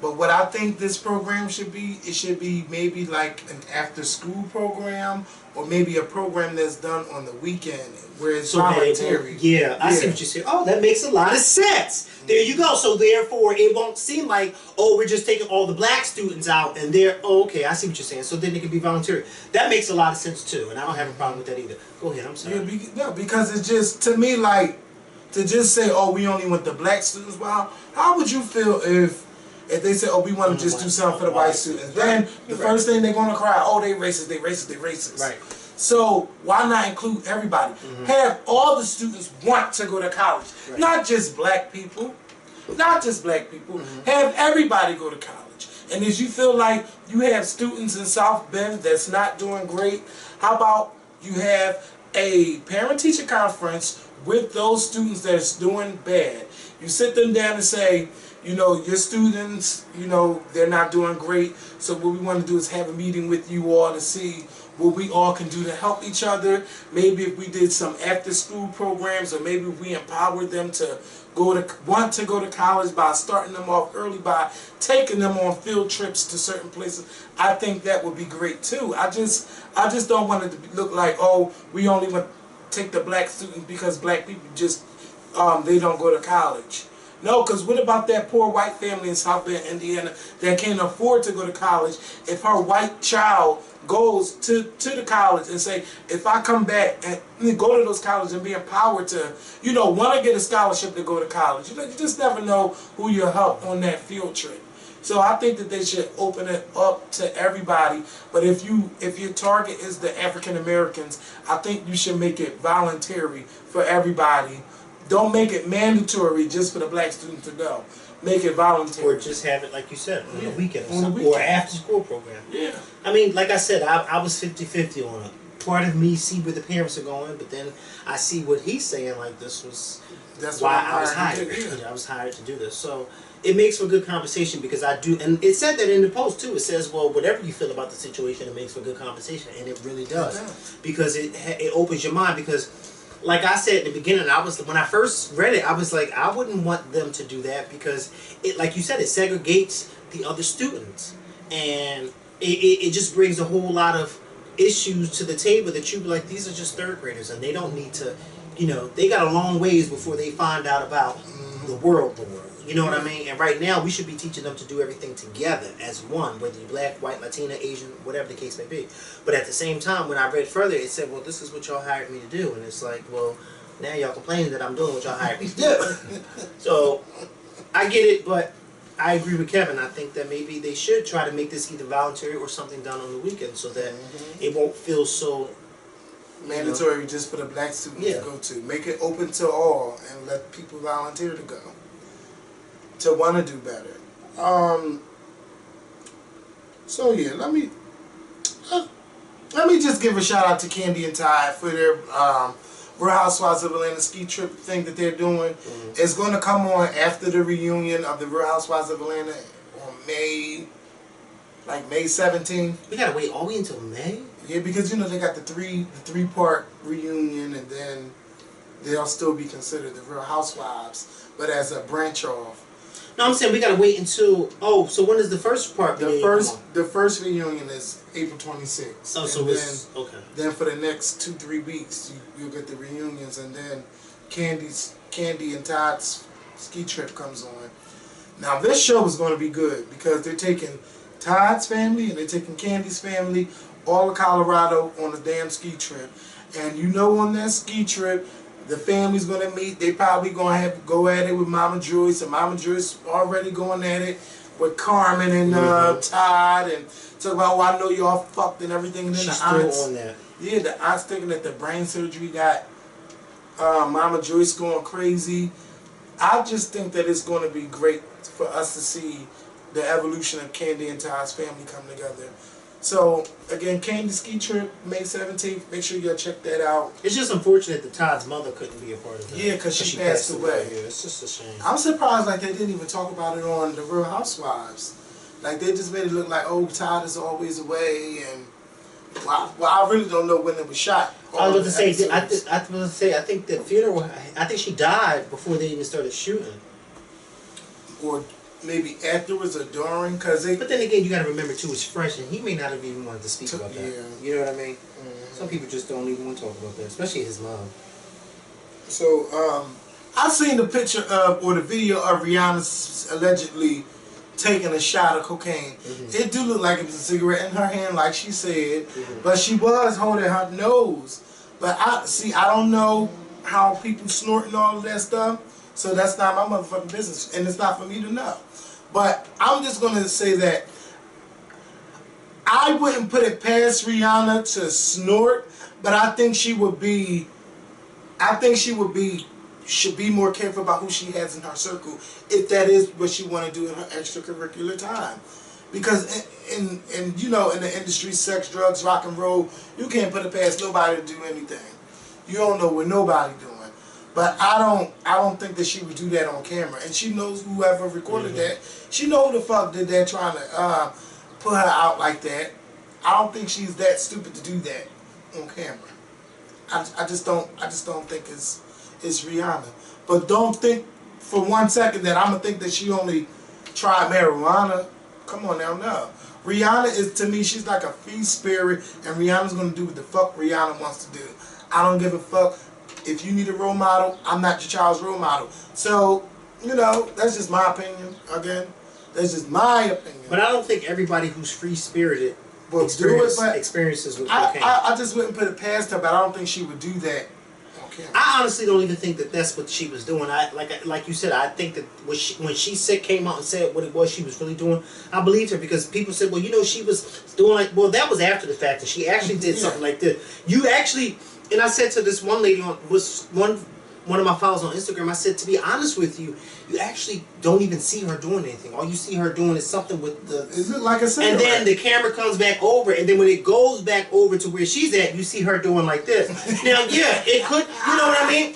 [SPEAKER 1] But what I think this program should be, it should be maybe like an after-school program, or maybe a program that's done on the weekend where it's voluntary.
[SPEAKER 2] I see what you're saying. Oh, that makes a lot of sense. There you go. So therefore, it won't seem like, we're just taking all the black students out and they're, okay, I see what you're saying. So then it can be voluntary. That makes a lot of sense too, and I don't have a problem with that either. Go ahead, I'm sorry.
[SPEAKER 1] Yeah, because it's just, to me, like, to just say, we only want the black students. Well, how would you feel if if they say, oh, we want to just do something for the white students, then the first thing they're going to cry, oh, they racist, they racist, they racist.
[SPEAKER 2] Right.
[SPEAKER 1] So why not include everybody? Have all the students want to go to college, not just black people, not just black people. Have everybody go to college. And if you feel like you have students in South Bend that's not doing great, how about you have a parent-teacher conference with those students that's doing bad? You sit them down and say, you know, your students, you know, they're not doing great. So what we want to do is have a meeting with you all to see what we all can do to help each other. Maybe if we did some after-school programs, or maybe if we empowered them to want to go to college by starting them off early, by taking them on field trips to certain places. I think that would be great too. I just don't want it to look like, oh, we only want to take the black students because black people just they don't go to college. No, because what about that poor white family in South Bend, Indiana, that can't afford to go to college? If her white child goes to the college and say, if I come back and go to those colleges and be empowered to, you know, want to get a scholarship to go to college, you know, you just never know who you'll help on that field trip. So I think that they should open it up to everybody. But if your target is the African Americans, I think you should make it voluntary for everybody. Don't make it mandatory just for the black students to go. Make it voluntary.
[SPEAKER 2] Or just have it, like you said, on the weekend or
[SPEAKER 1] On the
[SPEAKER 2] something.
[SPEAKER 1] weekend.
[SPEAKER 2] Or after school program.
[SPEAKER 1] Yeah.
[SPEAKER 2] I mean, like I said, I was 50-50 on it. Part of me see where the parents are going, but then I see what he's saying, like this was
[SPEAKER 1] That's
[SPEAKER 2] why
[SPEAKER 1] why
[SPEAKER 2] I was hired.
[SPEAKER 1] Yeah.
[SPEAKER 2] I was hired to do this. So it makes for good conversation, because I do, and it said that in the post too. It says, well, whatever you feel about the situation, it makes for good conversation, and it really does. Because it opens your mind, because like I said at the beginning, when I first read it, I was like, I wouldn't want them to do that, because it, like you said, it segregates the other students, and it just brings a whole lot of issues to the table that you be like, these are just third graders, and they don't need to, you know, they got a long ways before they find out about the world. You know what I mean? And right now, we should be teaching them to do everything together as one, whether you're black, white, Latina, Asian, whatever the case may be. But at the same time, when I read further, it said, well, this is what y'all hired me to do. And it's like, well, now y'all complaining that I'm doing what y'all hired me to do. So, I get it, but I agree with Kevin. I think that maybe they should try to make this either voluntary or something done on the weekend, so that it won't feel so
[SPEAKER 1] mandatory just for the black students to go to. Make it open to all and let people volunteer to go, to want to do better. So yeah, let me just give a shout out to Candy and Ty for their Real Housewives of Atlanta ski trip thing that they're doing. It's going to come on after the reunion of the Real Housewives of Atlanta on May 17th.
[SPEAKER 2] We gotta wait all the way until May?
[SPEAKER 1] Yeah, because you know they got the three-part reunion, and then they'll still be considered the Real Housewives, but as a branch off.
[SPEAKER 2] No, I'm saying we gotta wait until. Oh, so when is the first part?
[SPEAKER 1] The first reunion is April 26th.
[SPEAKER 2] Oh, so it's okay.
[SPEAKER 1] Then for the next 2-3 weeks, you'll get the reunions, and then Candy and Todd's ski trip comes on. Now this show is going to be good because they're taking Todd's family and they're taking Candy's family all of Colorado on a damn ski trip, and you know on that ski trip, the family's gonna meet. They probably gonna have to go at it with Mama Joyce, and Mama Joyce already going at it with Carmen and Todd, and talk about, well, I know y'all fucked and everything. And then
[SPEAKER 2] She's
[SPEAKER 1] the aunts,
[SPEAKER 2] still on that.
[SPEAKER 1] Yeah, the aunts thinking that the brain surgery got Mama Joyce going crazy. I just think that it's going to be great for us to see the evolution of Candy and Todd's family come together. So, again, Candy ski trip, May 17th. Make sure you go check that out.
[SPEAKER 2] It's just unfortunate that Todd's mother couldn't be a part of that.
[SPEAKER 1] Yeah, because she passed away.
[SPEAKER 2] Yeah, it's just a shame.
[SPEAKER 1] I'm surprised like they didn't even talk about it on The Real Housewives. Like, they just made it look like, oh, Todd is always away, and well, I really don't know when it was shot.
[SPEAKER 2] I was going to say, I think the funeral, I think she died before they even started shooting.
[SPEAKER 1] Or maybe afterwards or during, because they...
[SPEAKER 2] But then again, you got to remember, too, it's fresh, and he may not have even wanted to speak about that.
[SPEAKER 1] Yeah.
[SPEAKER 2] You know what I mean? Some people just don't even want to talk about that, especially his mom.
[SPEAKER 1] So, I've seen the picture of, or the video of Rihanna allegedly taking a shot of cocaine. It do look like it was a cigarette in her hand, like she said, but she was holding her nose. But I don't know how people snort and all of that stuff, so that's not my motherfucking business, and it's not for me to know. But I'm just gonna say that I wouldn't put it past Rihanna to snort, but I think she would be. I think should be more careful about who she has in her circle if that is what she want to do in her extracurricular time. Because in you know, in the industry, sex, drugs, rock and roll, you can't put it past nobody to do anything. You don't know what nobody doing. But I don't think that she would do that on camera. And she knows whoever recorded that. She know who the fuck did that, trying to put her out like that. I don't think she's that stupid to do that on camera. I just don't think it's Rihanna. But don't think for 1 second that I'm gonna think that she only tried marijuana. Come on now, no. Rihanna is, to me, she's like a free spirit, and Rihanna's gonna do what the fuck Rihanna wants to do. I don't give a fuck. If you need a role model, I'm not your child's role model. So, you know, that's just my opinion. Again, that's just my opinion.
[SPEAKER 2] But I don't think everybody who's free spirited experiences with cocaine.
[SPEAKER 1] I just wouldn't put it past her, but I don't think she would do that.
[SPEAKER 2] I honestly don't even think that that's what she was doing. Like you said, I think that when she came out and said what it was she was really doing, I believed her, because people said, well, you know, she was doing like, well, that was after the fact that she actually did something like this. You actually, and I said to this one lady one of my followers on Instagram, I said, to be honest with you, you actually don't even see her doing anything. All you see her doing is something with the...
[SPEAKER 1] Is it like a cigarette?
[SPEAKER 2] And then the camera comes back over, and then when it goes back over to where she's at, you see her doing like this. Now, yeah, it could, you know what I mean?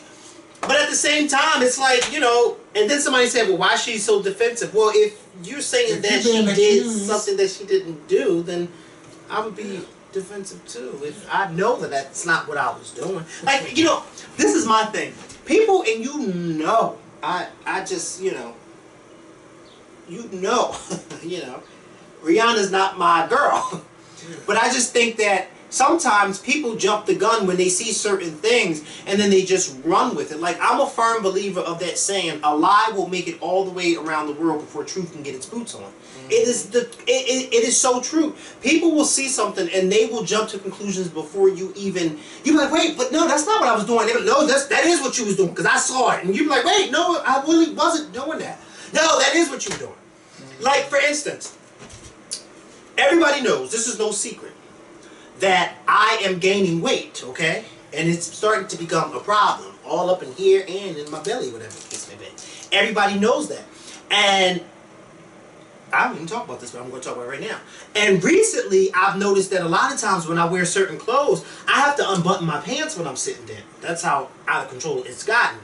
[SPEAKER 2] But at the same time, it's like, you know, and then somebody said, well, why is she so defensive? Well, if you're saying that she did something that she didn't do, then I would be defensive too. If I know that that's not what I was doing. Like, you know, this is my thing. People, and you know, I just, you know, you know, Rihanna's not my girl. But I just think that sometimes people jump the gun when they see certain things and then they just run with it. Like, I'm a firm believer of that saying, a lie will make it all the way around the world before truth can get its boots on. It is so true. People will see something and they will jump to conclusions before you're like, wait, but no, that's not what I was doing. They go, no, that is what you was doing, because I saw it. And you're like, wait, no, I really wasn't doing that. No, that is what you were doing. Like, for instance, everybody knows, this is no secret, that I am gaining weight, okay? And it's starting to become a problem, all up in here and in my belly, whatever the case may be. Everybody knows that. And I don't even talk about this, but I'm going to talk about it right now. And recently, I've noticed that a lot of times when I wear certain clothes, I have to unbutton my pants when I'm sitting there. That's how out of control it's gotten.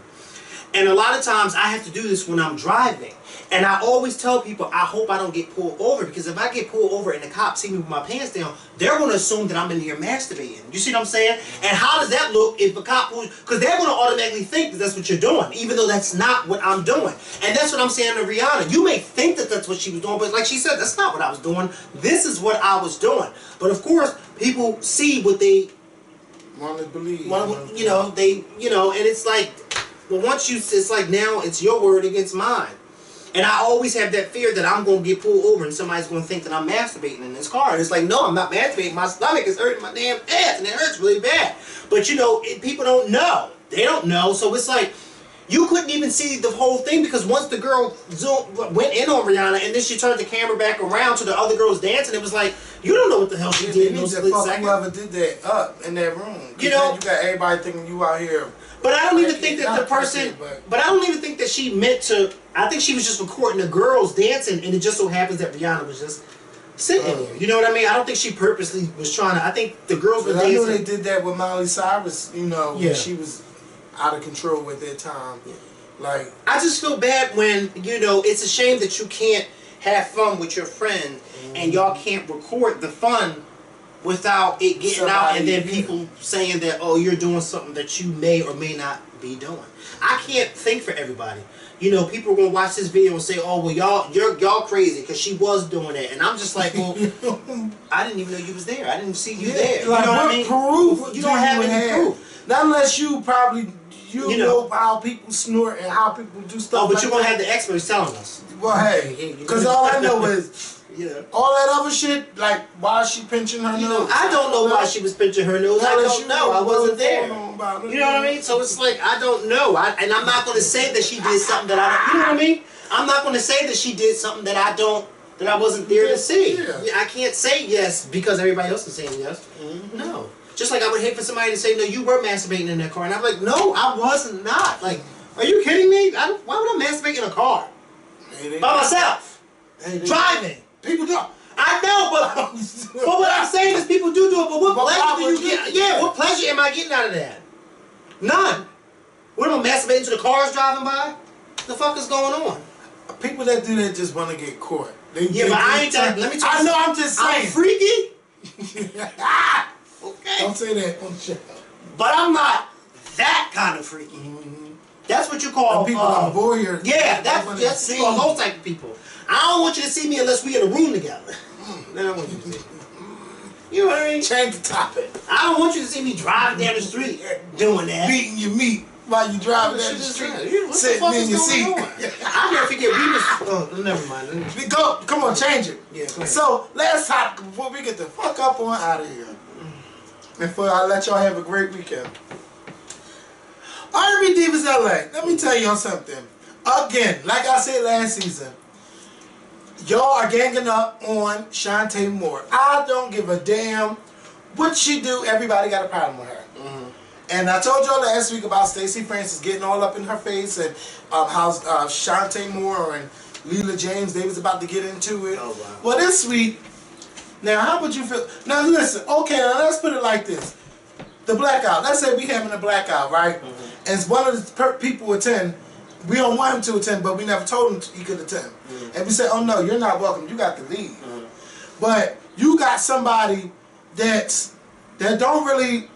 [SPEAKER 2] And a lot of times, I have to do this when I'm driving. And I always tell people, I hope I don't get pulled over, because if I get pulled over and the cops see me with my pants down, they're going to assume that I'm in here masturbating. You see what I'm saying? And how does that look if a cop pulls? Because they're going to automatically think that that's what you're doing, even though that's not what I'm doing. And that's what I'm saying to Rihanna. You may think that that's what she was doing, but like she said, that's not what I was doing. This is what I was doing. But of course, people see what they
[SPEAKER 1] want to believe.
[SPEAKER 2] And it's like, well, once it's like, now it's your word against mine. And I always have that fear that I'm going to get pulled over and somebody's going to think that I'm masturbating in this car. And it's like, no, I'm not masturbating. My stomach is hurting my damn ass, and it hurts really bad. But, you know, people don't know. They don't know. So it's like, you couldn't even see the whole thing, because once the girl went in on Rihanna and then she turned the camera back around to the other girls dancing, it was like, you don't know what the hell she did in those split seconds.
[SPEAKER 1] Whoever did that up in that room.
[SPEAKER 2] You know,
[SPEAKER 1] you got everybody thinking you out here.
[SPEAKER 2] But I don't even think that the person, but I don't even think that she meant to, I think she was just recording the girls dancing, and it just so happens that Rihanna was just sitting there. You know what I mean? I don't think she purposely was trying to, I think the girls were dancing.
[SPEAKER 1] I know they did that with Miley Cyrus, you know, when she was out of control with their time. Like,
[SPEAKER 2] I just feel bad when, you know, it's a shame that you can't have fun with your friend and y'all can't record the fun without it getting out, and then people saying that, oh, you're doing something that you may or may not be doing. I can't think for everybody. You know, people are gonna watch this video and say, oh, well, y'all crazy because she was doing it, and I'm just like, well, I didn't even know you was there. I didn't see you there.
[SPEAKER 1] Like,
[SPEAKER 2] you know
[SPEAKER 1] what
[SPEAKER 2] I mean?
[SPEAKER 1] proof?
[SPEAKER 2] You don't have any proof.
[SPEAKER 1] Not unless you probably you know how people snort and how people do stuff.
[SPEAKER 2] Oh, but
[SPEAKER 1] like
[SPEAKER 2] you're gonna
[SPEAKER 1] that.
[SPEAKER 2] have the experts telling us.
[SPEAKER 1] Well, hey, because all I know is all that other shit. Like, why is she pinching her nose?
[SPEAKER 2] I don't know why she was pinching her nose. I don't know. I wasn't there. You know what I mean? So it's like I don't know. And I'm not gonna say that she did something that I don't. You know what I mean? I'm not gonna say that she did something that I don't. That I wasn't there to see.
[SPEAKER 1] Yeah.
[SPEAKER 2] I can't say yes because everybody else is saying yes. No. Just like I would hate for somebody to say, no, you were masturbating in that car. And I'm like, no, I was not. Like, are you kidding me? Why would I masturbate in a car? By myself. Driving.
[SPEAKER 1] People don't.
[SPEAKER 2] I know, but what I'm saying is people do it, but what pleasure do you get? Yeah, what pleasure am I getting out of that? None. What am I masturbating to the cars driving by? What the fuck is going on?
[SPEAKER 1] People that do that just want to get caught. But
[SPEAKER 2] I ain't telling. Let me tell you.
[SPEAKER 1] I know. I'm just saying.
[SPEAKER 2] I'm freaky. Okay.
[SPEAKER 1] Don't say that on the show.
[SPEAKER 2] But I'm not that kind of freaky. That's what you call
[SPEAKER 1] people on voyeurs.
[SPEAKER 2] Yeah, that's what you call those type of people. I don't want you to see me unless we in a room together. Then I want you to see. You know what I mean?
[SPEAKER 1] Change the topic.
[SPEAKER 2] I don't want you to see me driving down the street doing that.
[SPEAKER 1] Beating your meat while you driving down the street. Sitting in your seat.
[SPEAKER 2] I never forget we was. Oh, never mind.
[SPEAKER 1] Come on, change it.
[SPEAKER 2] Yeah, go ahead.
[SPEAKER 1] So last topic before we get the fuck up on out of here. Before I let y'all have a great weekend. R&B Divas LA. Let me tell y'all something. Again, like I said last season, y'all are ganging up on Shantae Moore. I don't give a damn what she do. Everybody got a problem with her. And I told y'all last week about Stacey Francis getting all up in her face and how Shantae Moore and Leela James, they was about to get into it.
[SPEAKER 2] Oh, wow.
[SPEAKER 1] Well, this week, now how would you feel? Now listen, okay, now let's put it like this. The blackout. Let's say we having a blackout, right? And one of the people attend. We don't want him to attend, but we never told him he could attend. And we said, oh no, you're not welcome. You got to leave. But you got somebody that don't really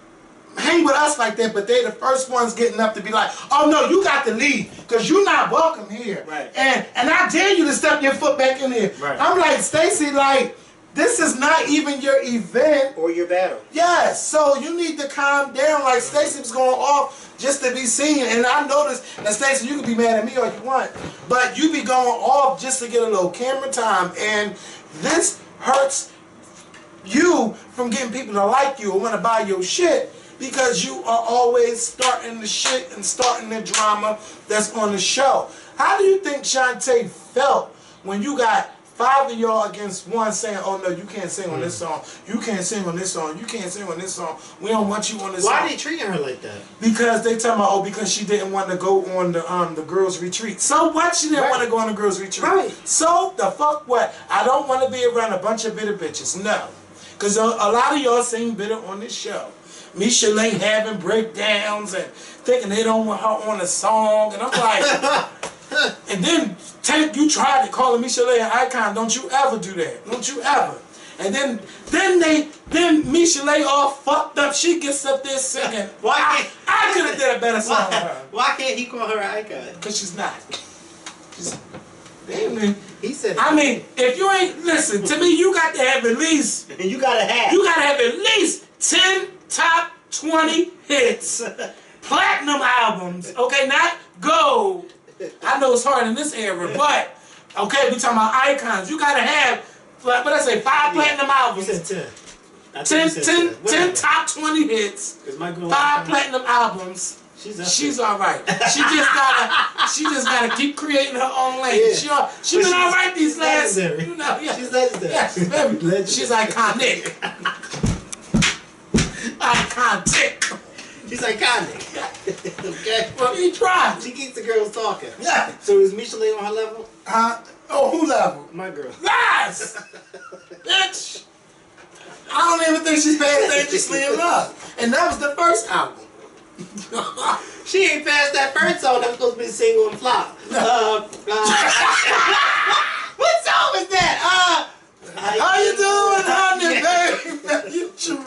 [SPEAKER 1] hang with us like that, but they the first ones getting up to be like, oh no, you got to leave because you're not welcome here.
[SPEAKER 2] Right.
[SPEAKER 1] And I dare you to step your foot back in here.
[SPEAKER 2] Right.
[SPEAKER 1] I'm like, Stacey, like, this is not even your event.
[SPEAKER 2] Or your battle.
[SPEAKER 1] Yes, so you need to calm down. Like Stacey was going off just to be seen, and I noticed. Now Stacey, you can be mad at me all you want, but you be going off just to get a little camera time, and this hurts you from getting people to like you or want to buy your shit because you are always starting the shit and starting the drama that's on the show. How do you think Shantae felt when you got 5 of y'all against one saying, oh no, you can't sing on this song, you can't sing on this song, you can't sing on this song, we don't want you on this song?
[SPEAKER 2] Why are they treating her like that?
[SPEAKER 1] Because they talking about, oh, because she didn't want to go on the girls' retreat. So what? She didn't want to go on the girls' retreat.
[SPEAKER 2] Right.
[SPEAKER 1] So the fuck what? I don't want to be around a bunch of bitter bitches. No. Because a lot of y'all sing bitter on this show. Misha Lane having breakdowns and thinking they don't want her on a song. And I'm like... And then Tank, you tried to call Misha Lay an icon. Don't you ever do that. Don't you ever. And then Misha Lay all fucked up. She gets up there singing.
[SPEAKER 2] Why can't
[SPEAKER 1] I could have did a better song for her.
[SPEAKER 2] Why can't he call her an icon?
[SPEAKER 1] Because she's not. Damn.
[SPEAKER 2] He said.
[SPEAKER 1] I mean, if you ain't listen to me, you got to have at least.
[SPEAKER 2] And you gotta have.
[SPEAKER 1] You got to have at least 10 top 20 hits, platinum albums. Okay, not gold. I know it's hard in this era, but okay, we talking about icons. You gotta have, what I say, 5 platinum albums.
[SPEAKER 2] You said 10.
[SPEAKER 1] 10 top 20 hits, 5 platinum albums. She's all right. She just gotta keep creating her own lane.
[SPEAKER 2] Yeah.
[SPEAKER 1] She been all right these last.
[SPEAKER 2] Legendary.
[SPEAKER 1] You know, yeah.
[SPEAKER 2] She's legendary.
[SPEAKER 1] Yeah, she's very legendary. She's iconic. Iconic.
[SPEAKER 2] She's iconic. Okay.
[SPEAKER 1] Well, he tried.
[SPEAKER 2] She keeps the girls talking.
[SPEAKER 1] Yeah.
[SPEAKER 2] So is Misha Lay on her level?
[SPEAKER 1] Oh, who level?
[SPEAKER 2] My girl.
[SPEAKER 1] Lies! Bitch! I don't even think she's paying dangerously enough. And that was the first album.
[SPEAKER 2] She ain't passed that first song that was supposed to be single and flop. What song was that?
[SPEAKER 1] How you doing, honey, baby? You tried.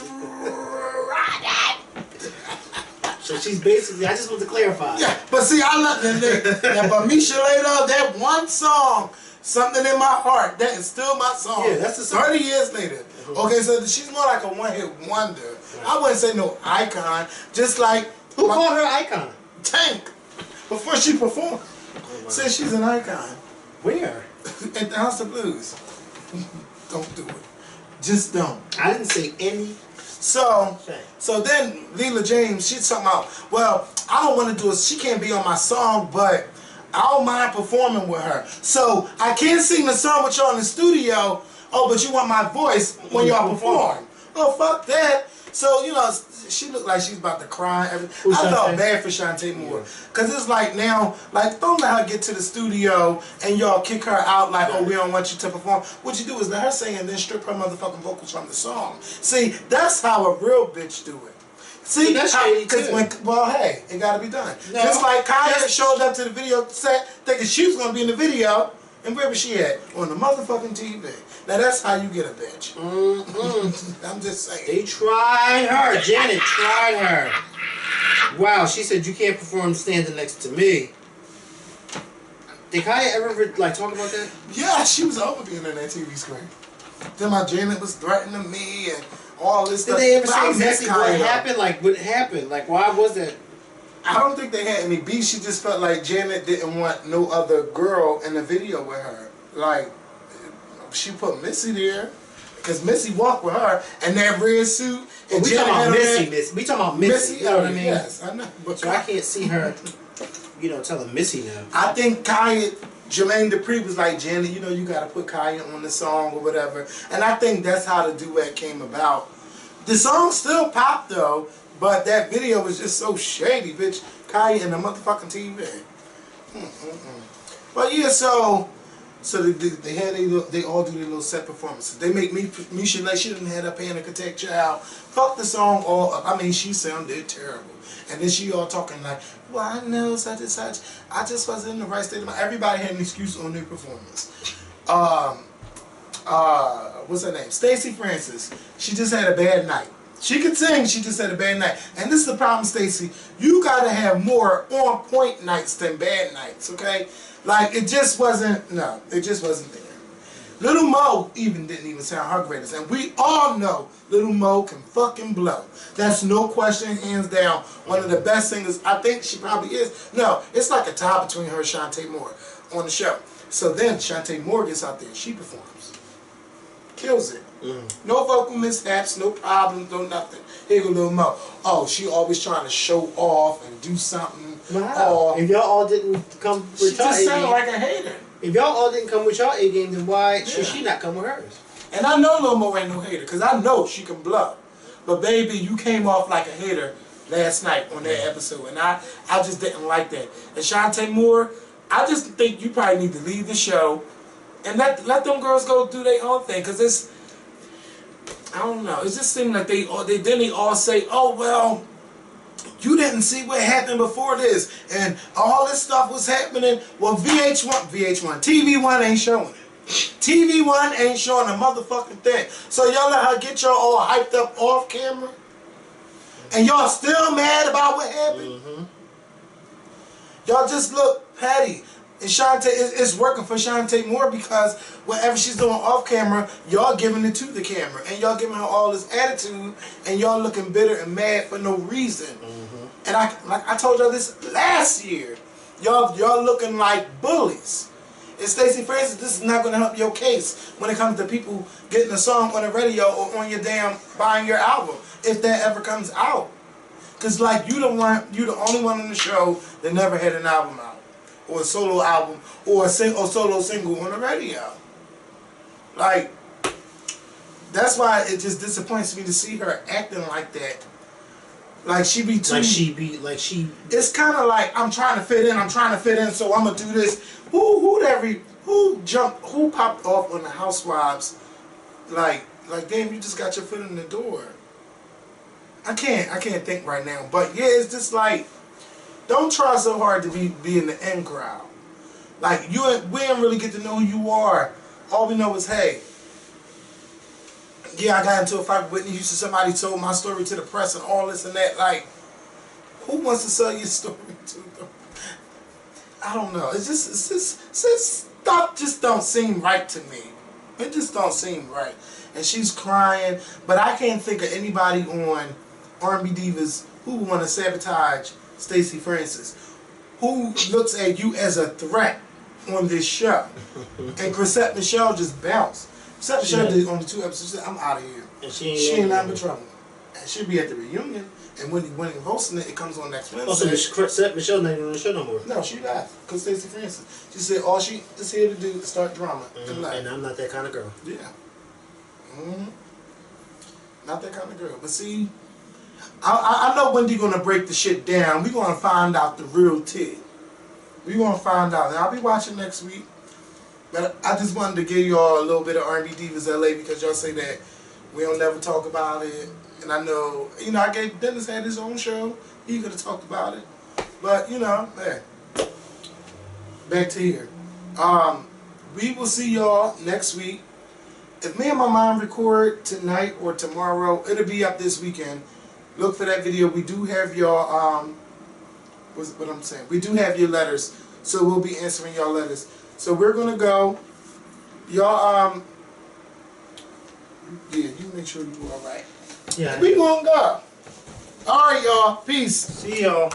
[SPEAKER 2] So she's basically, I just want to clarify.
[SPEAKER 1] Yeah, but see, I love that. Yeah, but Misha later, that one song, Something in My Heart, that is still my song.
[SPEAKER 2] Yeah, that's the song.
[SPEAKER 1] 30 years later. Okay, so she's more like a one-hit wonder. I wouldn't say no icon, just like...
[SPEAKER 2] Who called her icon?
[SPEAKER 1] tank before she performed. Said she's an icon.
[SPEAKER 2] Where?
[SPEAKER 1] At the House of Blues. Don't do it. Just don't.
[SPEAKER 2] I didn't say any.
[SPEAKER 1] So then Leela James, she's talking about, well, I don't want to do it. She can't be on my song, but I don't mind performing with her. So I can't sing the song with y'all in the studio. Oh, but you want my voice when y'all perform. Oh, fuck that. So, you know, she looked like she's about to cry. I felt bad for Shantae Moore. Because it's like now, like, don't let her get to the studio and y'all kick her out like, oh, we don't want you to perform. What you do is let her sing and then strip her motherfucking vocals from the song. See, that's how a real bitch do it. See,
[SPEAKER 2] that's shady too.
[SPEAKER 1] Well, hey, it got to be done.
[SPEAKER 2] No,
[SPEAKER 1] just like Kaya showed up to the video set thinking she was going to be in the video, and where was she at? On the motherfucking TV. Now that's how you get a bitch. I'm just saying.
[SPEAKER 2] They tried her. Janet tried her. Wow, she said you can't perform standing next to me. Did Kaya ever like talk about that?
[SPEAKER 1] Yeah, she was over being on that TV screen. Then my Janet was threatening me and all this stuff.
[SPEAKER 2] Did they ever say
[SPEAKER 1] exactly
[SPEAKER 2] exactly what happened? Like what happened? Like why was that?
[SPEAKER 1] I don't think they had any beef. She just felt like Janet didn't want no other girl in the video with her. Like, she put Missy there because Missy walked with her in that red suit. And
[SPEAKER 2] we talking about Missy. We talking about Missy. You know what I mean?
[SPEAKER 1] Yes, I know. But
[SPEAKER 2] so I can't see her, you know, telling Missy now.
[SPEAKER 1] I think Jermaine Dupri was like, Janet, you know, you got to put Kaya on the song or whatever. And I think that's how the duet came about. The song still popped though, but that video was just so shady, bitch. Kaya and the motherfucking TV. But yeah, so they all do their little set performances. They make Misha like she didn't have a Panic Attack child. Fuck the song all up. I mean, she sounded terrible. And then she all talking like, well, I know such and such. I just wasn't in the right state of mind. Everybody had an excuse on their performance. What's her name? Stacey Francis. She just had a bad night. She could sing, she just had a bad night. And this is the problem, Stacey. You gotta have more on-point nights than bad nights, okay? Like, it just wasn't there. Little Mo didn't even sound her greatest. And we all know Little Mo can fucking blow. That's no question, hands down. One of the best singers, I think she probably is. No, it's like a tie between her and Shantae Moore on the show. So then Shantae Moore gets out there, she performs. Kills it. No vocal mishaps, no problems, no nothing. Here go Lil Mo. Oh, she always trying to show off and do something.
[SPEAKER 2] Wow. If y'all all didn't come with
[SPEAKER 1] she just sounded like a hater.
[SPEAKER 2] If y'all all didn't come with y'all A game, then why should she not come with hers?
[SPEAKER 1] And I know Lil Mo ain't no hater, because I know she can blow. But baby, you came off like a hater last night on that episode, and I just didn't like that. And Shantae Moore, I just think you probably need to leave the show and let them girls go do their own thing, because it's, I don't know, it just seemed like they all say, oh well, you didn't see what happened before this, and all this stuff was happening. Well, TV1 ain't showing it. TV1 ain't showing a motherfucking thing. So y'all let her get y'all all hyped up off camera, and y'all still mad about what happened? Y'all just look petty. And Shantae, it's working for Shantae Moore because whatever she's doing off camera, y'all giving it to the camera. And y'all giving her all this attitude, and y'all looking bitter and mad for no reason. And I told y'all this last year. Y'all looking like bullies. And Stacey Francis, this is not going to help your case when it comes to people getting a song on the radio or on your damn buying your album, if that ever comes out. Because like you the only one on the show that never had an album out, or a solo album, or a solo single on the radio. Like, that's why it just disappoints me to see her acting like that. Like she be too. It's kind of like I'm trying to fit in, so I'm gonna do this. Who popped off on the Housewives? Like damn, you just got your foot in the door. I can't think right now, but yeah, it's just like, don't try so hard to be in the in crowd. Like we didn't really get to know who you are. All we know is, hey, yeah, I got into a fight with Whitney Houston. Somebody told my story to the press and all this and that. Like, who wants to sell your story to them? I don't know. It's just stuff just don't seem right to me. It just don't seem right. And she's crying, but I can't think of anybody on R&B Divas who would want to sabotage Stacey Francis, who looks at you as a threat on this show. And Chrisette Michelle just bounced. Chrisette Michelle did on the 2 episodes, she said, I'm out of here.
[SPEAKER 2] And
[SPEAKER 1] She ain't nothing but trouble. And she'll be at the reunion, and when he hosting it, it comes on next Wednesday.
[SPEAKER 2] Also, Michelle not even on the show no more.
[SPEAKER 1] No, she left. Because Stacey Francis. She said all she is here to do is start drama.
[SPEAKER 2] And I'm not that kind of girl.
[SPEAKER 1] Yeah. Not that kind of girl. But see, I know Wendy gonna break the shit down. We gonna find out the real tea. We gonna find out. And I'll be watching next week. But I just wanted to give y'all a little bit of R&B Divas LA because y'all say that we don't never talk about it. And I know, I gave Dennis had his own show. He could have talked about it. But, hey, back to here. We will see y'all next week. If me and my mom record tonight or tomorrow, it'll be up this weekend. Look for that video. We do have your, what I'm saying? We do have your letters. So we'll be answering y'all letters. So we're going to go. Y'all, yeah, you make sure you do all right.
[SPEAKER 2] Yeah.
[SPEAKER 1] We gonna go. All right, y'all. Peace.
[SPEAKER 2] See y'all.